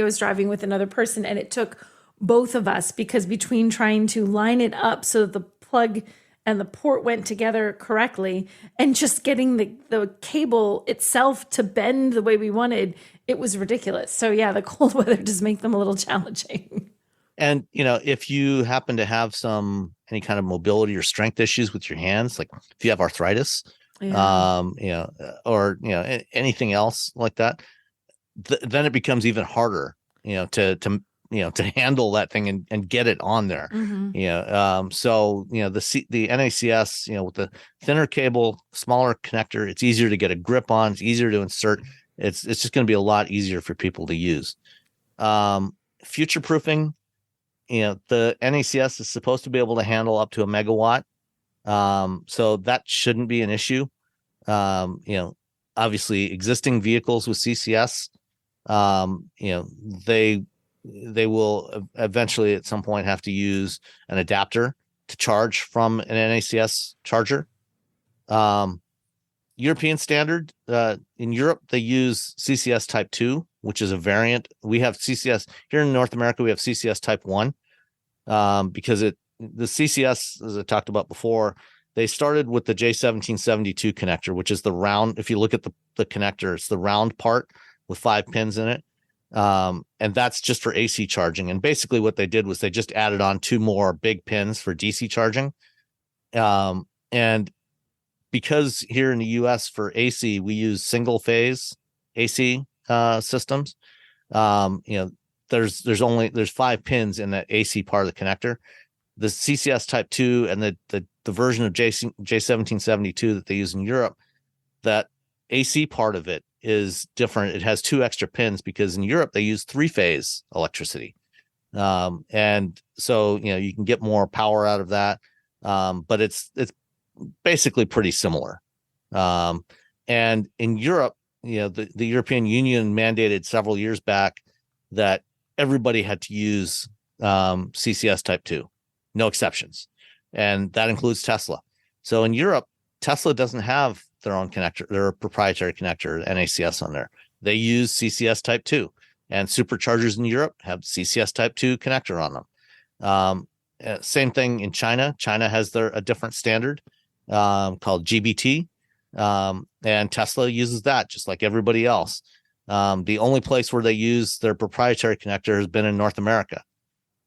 was driving with another person, and it took both of us, because between trying to line it up so that the plug and the port went together correctly, and just getting the cable itself to bend the way we wanted, it was ridiculous. So the cold weather does make them a little challenging. And, if you happen to have any kind of mobility or strength issues with your hands, like if you have arthritis, or, anything else like that, then it becomes even harder, to handle that thing and get it on there. So, the NACS, with the thinner cable, smaller connector, it's easier to get a grip on, it's easier to insert. It's just going to be a lot easier for people to use. Future proofing, the NACS is supposed to be able to handle up to a megawatt. So that shouldn't be an issue. Obviously existing vehicles with CCS, they will eventually at some point have to use an adapter to charge from an NACS charger. European standard, in Europe, they use CCS type 2, which is a variant. We have CCS here in North America. We have CCS type 1, because the CCS, as I talked about before, they started with the J1772 connector, which is the round. If you look at the connector, it's the round part with 5 pins in it. And that's just for AC charging. And basically what they did was they just added on 2 more big pins for DC charging. And because here in the US for AC, we use single phase AC systems. There's 5 pins in the AC part of the connector. The CCS Type 2 and the version of J1772 that they use in Europe, that AC part of it is different. It has 2 extra pins because in Europe they use 3-phase electricity. And so, you can get more power out of that. But it's basically pretty similar. And in Europe, the European Union mandated several years back that everybody had to use CCS Type 2, no exceptions. And that includes Tesla. So in Europe, Tesla doesn't have their own connector, their proprietary connector, NACS on there. They use CCS Type 2, and superchargers in Europe have CCS Type 2 connector on them. Same thing in China. China has a different standard called GBT, and Tesla uses that just like everybody else. The only place where they use their proprietary connector has been in North America.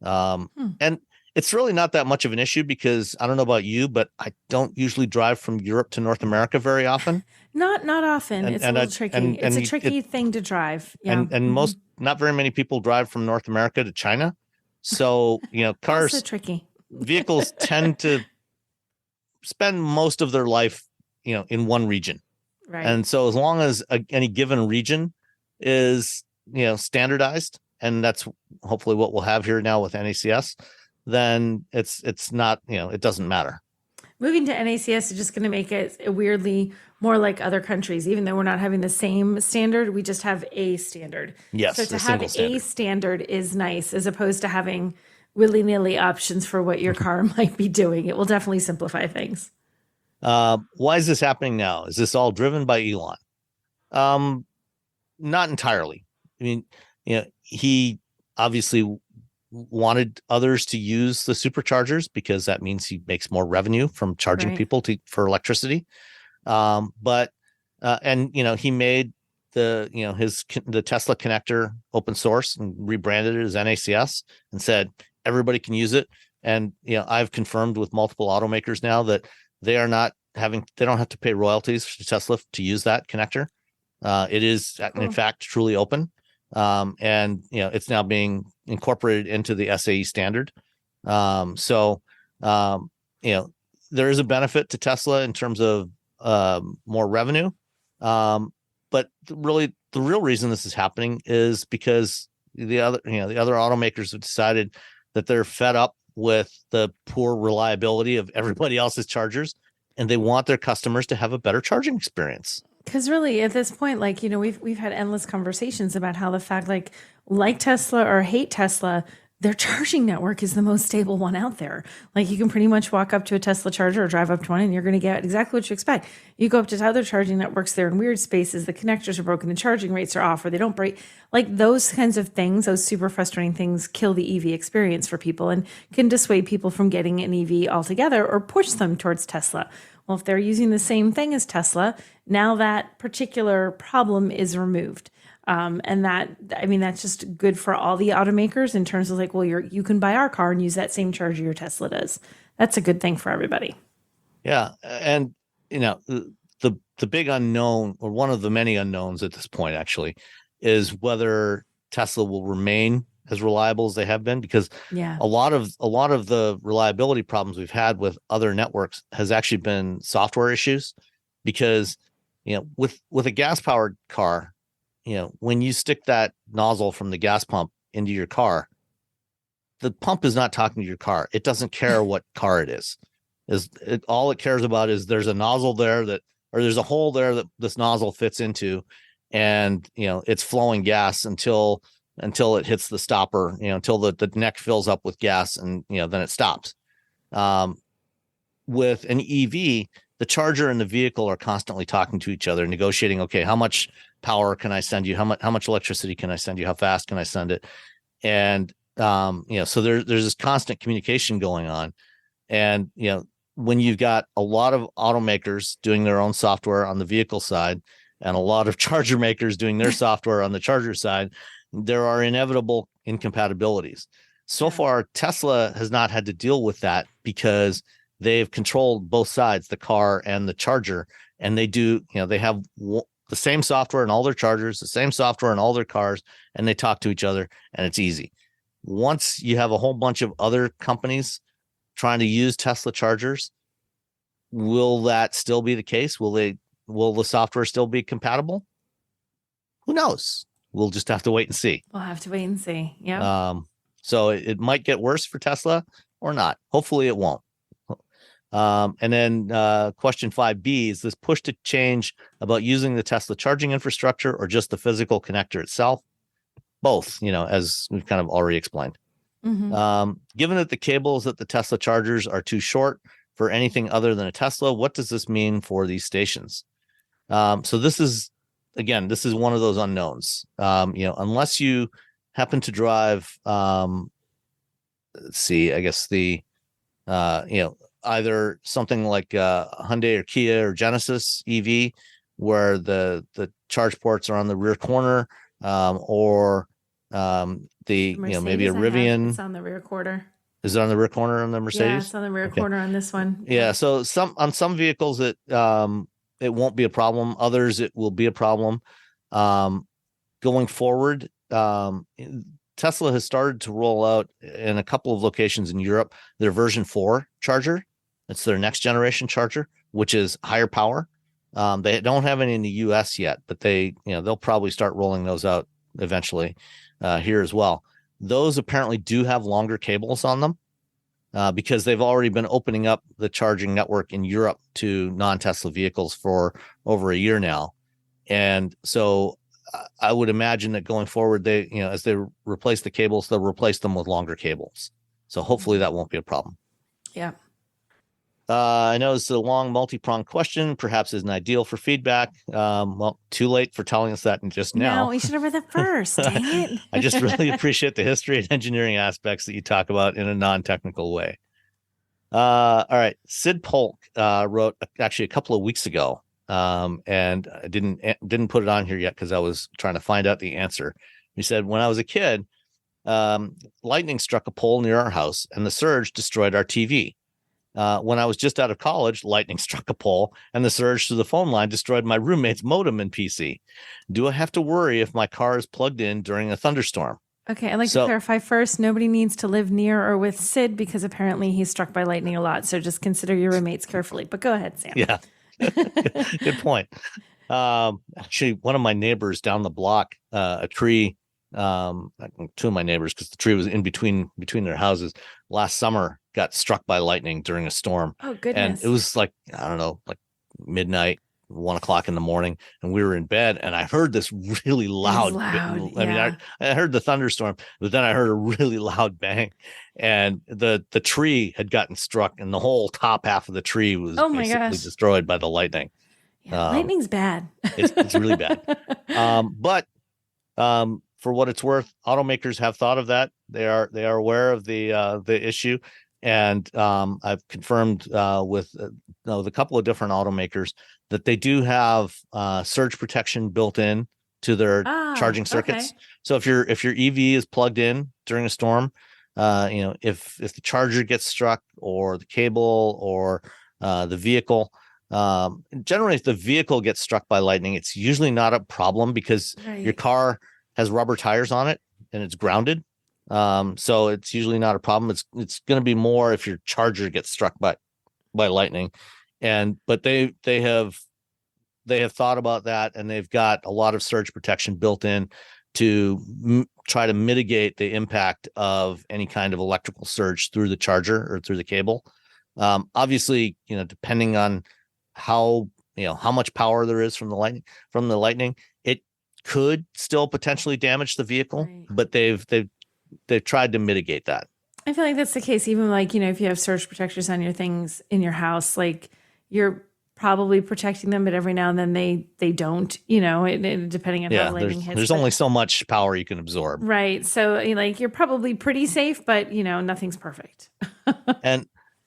And it's really not that much of an issue because I don't know about you, but I don't usually drive from Europe to North America very often. Not often. It's a little tricky. It's a tricky thing to drive. Yeah. And not very many people drive from North America to China. So, cars, also tricky. vehicles tend to spend most of their life, in one region. Right. And so as long as any given region is, standardized, and that's hopefully what we'll have here now with NACS, then it's not, it doesn't matter. Moving to NACS is just going to make it weirdly more like other countries, even though we're not having the same standard. We just have a standard. Yes. So to have a standard is nice as opposed to having willy-nilly options for what your car might be doing. It will definitely simplify things. Why is this happening now? Is this all driven by Elon? Not entirely. I mean, he obviously wanted others to use the superchargers because that means he makes more revenue from charging people for electricity. But he made the Tesla connector open source and rebranded it as NACS and said everybody can use it. And I've confirmed with multiple automakers now that they don't have to pay royalties to Tesla to use that connector. It is in fact truly open. And it's now being incorporated into the SAE standard. So there is a benefit to Tesla in terms of more revenue. But really the real reason this is happening is because the other automakers have decided that they're fed up with the poor reliability of everybody else's chargers, and they want their customers to have a better charging experience. Because really, at this point, we've had endless conversations about how the fact, like Tesla or hate Tesla, their charging network is the most stable one out there. You can pretty much walk up to a Tesla charger or drive up to one, and you're going to get exactly what you expect. You go up to other charging networks, they're in weird spaces, the connectors are broken, the charging rates are off, or they don't break. Those kinds of things, those super frustrating things, kill the EV experience for people and can dissuade people from getting an EV altogether or push them towards Tesla. Well, if they're using the same thing as Tesla, now that particular problem is removed. And that's just good for all the automakers in terms of you can buy our car and use that same charger your Tesla does. That's a good thing for everybody. Yeah. And, the big unknown, or one of the many unknowns at this point actually, is whether Tesla will remain as reliable as they have been, because a lot of the reliability problems we've had with other networks has actually been software issues, because with a gas powered car, when you stick that nozzle from the gas pump into your car, the pump is not talking to your car. It doesn't care what car it is. All it cares about is there's a nozzle there or there's a hole there that this nozzle fits into, and it's flowing gas until it hits the stopper, until the neck fills up with gas, and then it stops. With an EV, the charger and the vehicle are constantly talking to each other, negotiating, okay, how much power can I send you? How much electricity can I send you? How fast can I send it? And so there's this constant communication going on. And when you've got a lot of automakers doing their own software on the vehicle side and a lot of charger makers doing their software on the charger side, there are inevitable incompatibilities. So far, Tesla has not had to deal with that because they've controlled both sides, the car and the charger, and they do, they have the same software in all their chargers, the same software in all their cars, and they talk to each other, and it's easy. Once you have a whole bunch of other companies trying to use Tesla chargers, will that still be the case? Will the software still be compatible? Who knows? We'll just have to wait and see. We'll have to wait and see. Yeah. So it might get worse for Tesla or not. Hopefully it won't. And then question 5B, is this push to change about using the Tesla charging infrastructure or just the physical connector itself? Both, as we've kind of already explained. Mm-hmm. Given that the cables at the Tesla chargers are too short for anything other than a Tesla, what does this mean for these stations? So this is one of those unknowns. Unless you happen to drive, let's see, I guess either something like Hyundai or Kia or Genesis EV, where the charge ports are on the rear corner, or maybe a Rivian. It's on the rear corner. Is it on the rear corner on the Mercedes? Yeah, it's on the rear corner on this one. Yeah. So on some vehicles it won't be a problem. Others it will be a problem. Going forward, Tesla has started to roll out in a couple of locations in Europe their version 4 charger. It's their next generation charger, which is higher power. They don't have any in the US yet, but they'll probably start rolling those out eventually here as well. Those apparently do have longer cables on them because they've already been opening up the charging network in Europe to non-Tesla vehicles for over a year now. And so I would imagine that going forward, as they replace the cables, they'll replace them with longer cables. So hopefully that won't be a problem. Yeah. I know it's a long multi-pronged question, perhaps isn't ideal for feedback. Well, too late for telling us that just now. No, we should have read that first. Dang it. I just really appreciate the history and engineering aspects that you talk about in a non-technical way. All right. Sid Polk wrote actually a couple of weeks ago, and I didn't put it on here yet because I was trying to find out the answer. He said, when I was a kid, lightning struck a pole near our house and the surge destroyed our TV. When I was just out of college, lightning struck a pole and the surge through the phone line destroyed my roommate's modem and PC. Do I have to worry if my car is plugged in during a thunderstorm? Okay, I'd like to clarify first, nobody needs to live near or with Sid because apparently he's struck by lightning a lot. So just consider your roommates carefully. But go ahead, Sam. Yeah, good point. Actually, one of my neighbors down the block, a tree, two of my neighbors, because the tree was in between their houses, last summer got struck by lightning during a storm. Oh, goodness. And it was like, I don't know, like midnight, 1 o'clock in the morning, and we were in bed and I heard this really loud. I mean, I heard the thunderstorm, but then I heard a really loud bang, and the tree had gotten struck and the whole top half of the tree was basically destroyed by the lightning. Yeah, lightning's bad. It's really bad. But for what it's worth, automakers have thought of that. They are aware of the issue. And I've confirmed with a couple of different automakers that they do have surge protection built in to their charging circuits. Okay. So if your EV is plugged in during a storm, if the charger gets struck or the cable or the vehicle, generally if the vehicle gets struck by lightning, it's usually not a problem because your car has rubber tires on it and it's grounded. So it's usually not a problem. It's going to be more if your charger gets struck by lightning, but they have thought about that, and they've got a lot of surge protection built in to try to mitigate the impact of any kind of electrical surge through the charger or through the cable. Obviously, depending on how much power there is from the lightning, it could still potentially damage the vehicle, but they've tried to mitigate that. I feel like that's the case. Even like, if you have surge protectors on your things in your house, like you're probably protecting them, but every now and then they don't, depending on how lightning hits. There's only so much power you can absorb. Right. So like you're probably pretty safe, but nothing's perfect. And,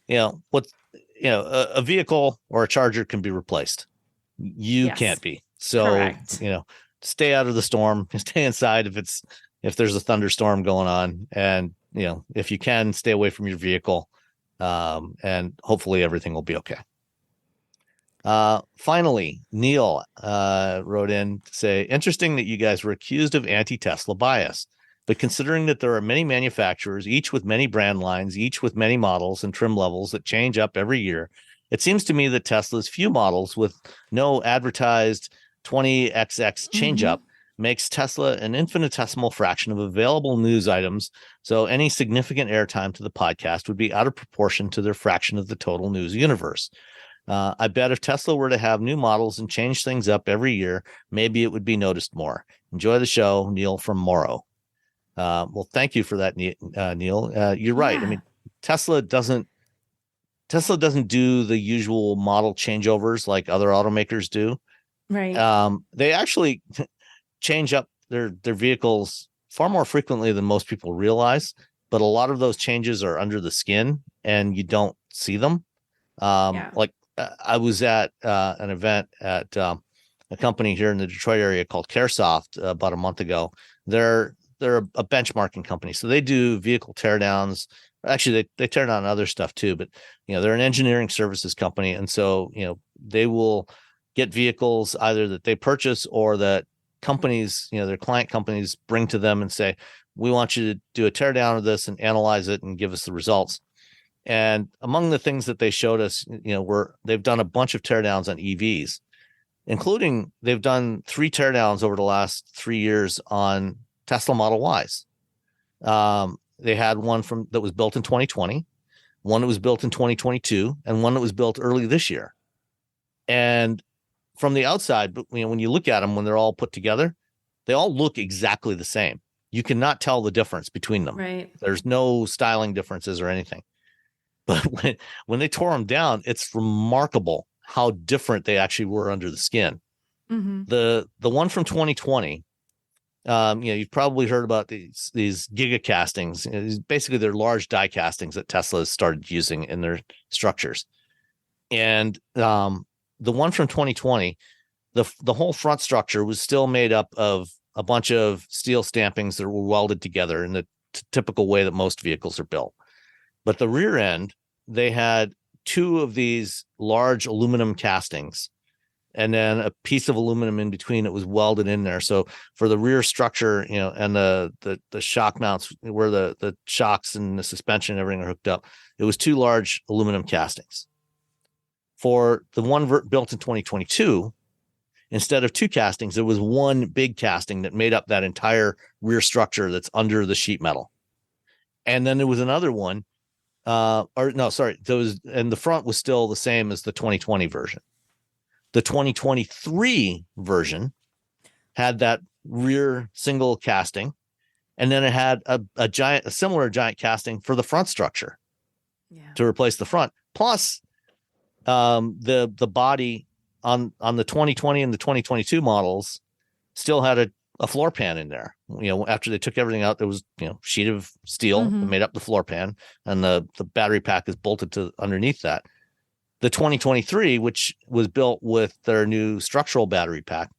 a vehicle or a charger can be replaced. You can't be. So, correct. Stay out of the storm, stay inside if there's a thunderstorm going on, and if you can, stay away from your vehicle. and hopefully everything will be okay. Finally, Neil wrote in to say, interesting that you guys were accused of anti-Tesla bias, but considering that there are many manufacturers, each with many brand lines, each with many models and trim levels that change up every year, it seems to me that Tesla's few models with no advertised 20XX change up makes Tesla an infinitesimal fraction of available news items. So any significant airtime to the podcast would be out of proportion to their fraction of the total news universe. I bet if Tesla were to have new models and change things up every year, maybe it would be noticed more. Enjoy the show, Neil from Morrow. Well, thank you for that, Neil. You're right. I mean, Tesla doesn't do the usual model changeovers like other automakers do. Right. They actually change up their vehicles far more frequently than most people realize, but a lot of those changes are under the skin and you don't see them. Like I was at an event at a company here in the Detroit area called CareSoft about a month ago. They're a benchmarking company, so they do vehicle teardowns. Actually, they tear down other stuff too, but they're an engineering services company, and so they will get vehicles either that they purchase or that companies, their client companies, bring to them and say, we want you to do a teardown of this and analyze it and give us the results. And among the things that they showed us, they've done a bunch of teardowns on EVs, including they've done 3 teardowns over the last 3 years on Tesla Model Ys. They had one that was built in 2020, one that was built in 2022, and one that was built early this year. And from the outside, but when you look at them, when they're all put together, they all look exactly the same. You cannot tell the difference between them. Right. There's no styling differences or anything. But when they tore them down, it's remarkable how different they actually were under the skin. The one from 2020, you've probably heard about these giga castings. Basically, they're large die castings that Tesla has started using in their structures. And the one from 2020, the whole front structure was still made up of a bunch of steel stampings that were welded together in the typical way that most vehicles are built. But the rear end, they had 2 of these large aluminum castings and then a piece of aluminum in between that was welded in there. So for the rear structure, and the shock mounts where the shocks and the suspension and everything are hooked up, it was 2 large aluminum castings. For the one built in 2022, instead of 2 castings, there was 1 big casting that made up that entire rear structure that's under the sheet metal. And then there was another one, and the front was still the same as the 2020 version. The 2023 version had that rear single casting, and then it had a similar giant casting for the front structure to replace the front. Plus, the body on the 2020 and the 2022 models still had a floor pan in there. After they took everything out, there was sheet of steel that made up the floor pan, and the battery pack is bolted to underneath that. The 2023, which was built with their new structural battery pack,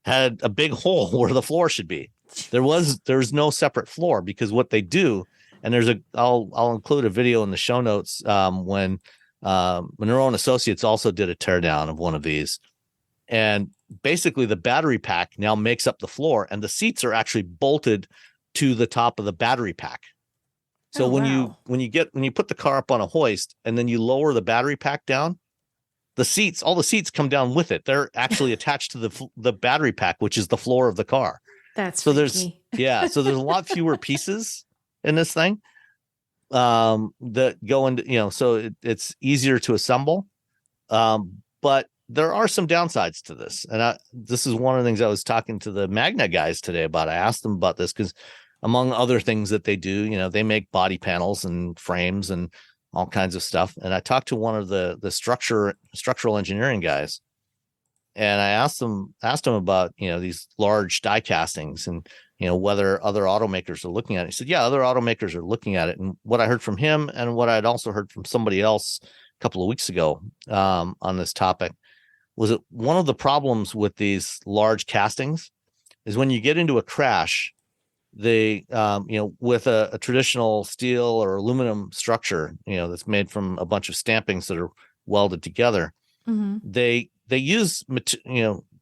had a big hole where the floor should be. There's no separate floor, because what they do, and I'll include a video in the show notes when Monroe and Associates also did a teardown of one of these. And basically the battery pack now makes up the floor, and the seats are actually bolted to the top of the battery pack. So when you put the car up on a hoist and then you lower the battery pack down, all the seats come down with it. They're actually attached to the battery pack, which is the floor of the car. That's so freaky. there's a lot fewer pieces in this thing that go into, so it's easier to assemble. But there are some downsides to this. And this is one of the things I was talking to the Magna guys today about. I asked them about this because among other things that they do, they make body panels and frames and all kinds of stuff. And I talked to one of the structural engineering guys, and I asked him about, these large die castings and, whether other automakers are looking at it. He said, yeah, other automakers are looking at it. And what I heard from him, and what I'd also heard from somebody else a couple of weeks ago on this topic, was that one of the problems with these large castings is when you get into a crash, they, with a traditional steel or aluminum structure, that's made from a bunch of stampings that are welded together, they use,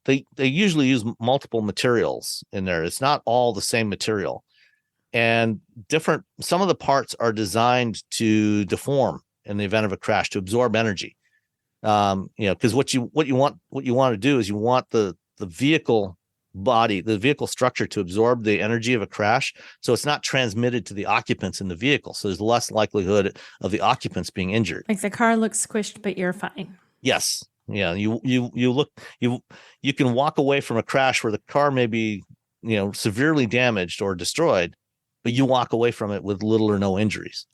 they usually use multiple materials in there. It's not all the same material, and some of the parts are designed to deform in the event of a crash, to absorb energy. Because what you want to do is you want the vehicle body, the vehicle structure, to absorb the energy of a crash, so it's not transmitted to the occupants in the vehicle. So there's less likelihood of the occupants being injured. Like the car looks squished, but you're fine. Yes. Yeah. You can walk away from a crash where the car may be, severely damaged or destroyed, but you walk away from it with little or no injuries.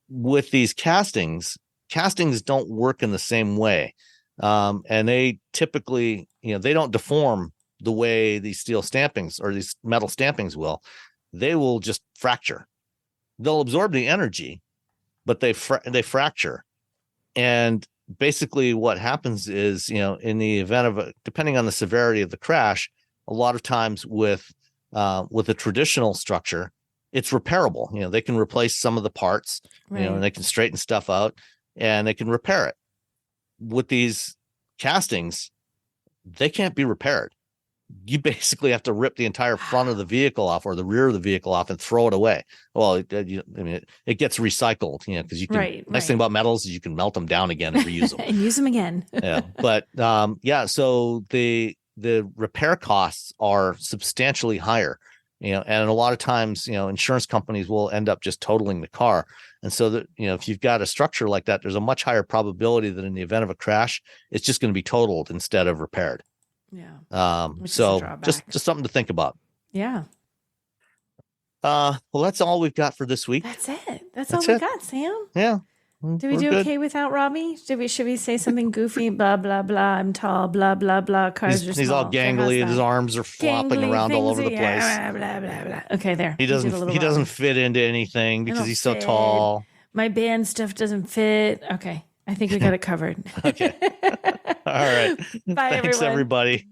With these castings don't work in the same way. And they typically, they don't deform the way these steel stampings or these metal stampings will. They will just fracture. They'll absorb the energy, but they fracture. And basically what happens is, in the event of depending on the severity of the crash, a lot of times with a traditional structure, it's repairable. They can replace some of the parts, right, and they can straighten stuff out and they can repair it. With these castings, they can't be repaired. You basically have to rip the entire front of the vehicle off or the rear of the vehicle off and throw it away. Well, it gets recycled, because you can. Right, nice thing about metals is you can melt them down again and reuse them and use them again. Yeah, but so the repair costs are substantially higher, and a lot of times, insurance companies will end up just totaling the car. And so that, if you've got a structure like that, there's a much higher probability that in the event of a crash, it's just going to be totaled instead of repaired. Yeah. So just something to think about. Yeah. Well, that's all we've got for this week. That's it. That's all we got, Sam. Yeah. Did we do good. Okay without Robbie? Should we say something goofy? Blah blah blah. I'm tall. Blah blah blah. Cars are small. He's all gangly, and his arms are flopping around all over the place. Blah blah blah blah. Okay, there. He doesn't fit into anything because he's so tall. My band stuff doesn't fit. Okay, I think we got it covered. Okay. All right. Bye, Thanks, everybody.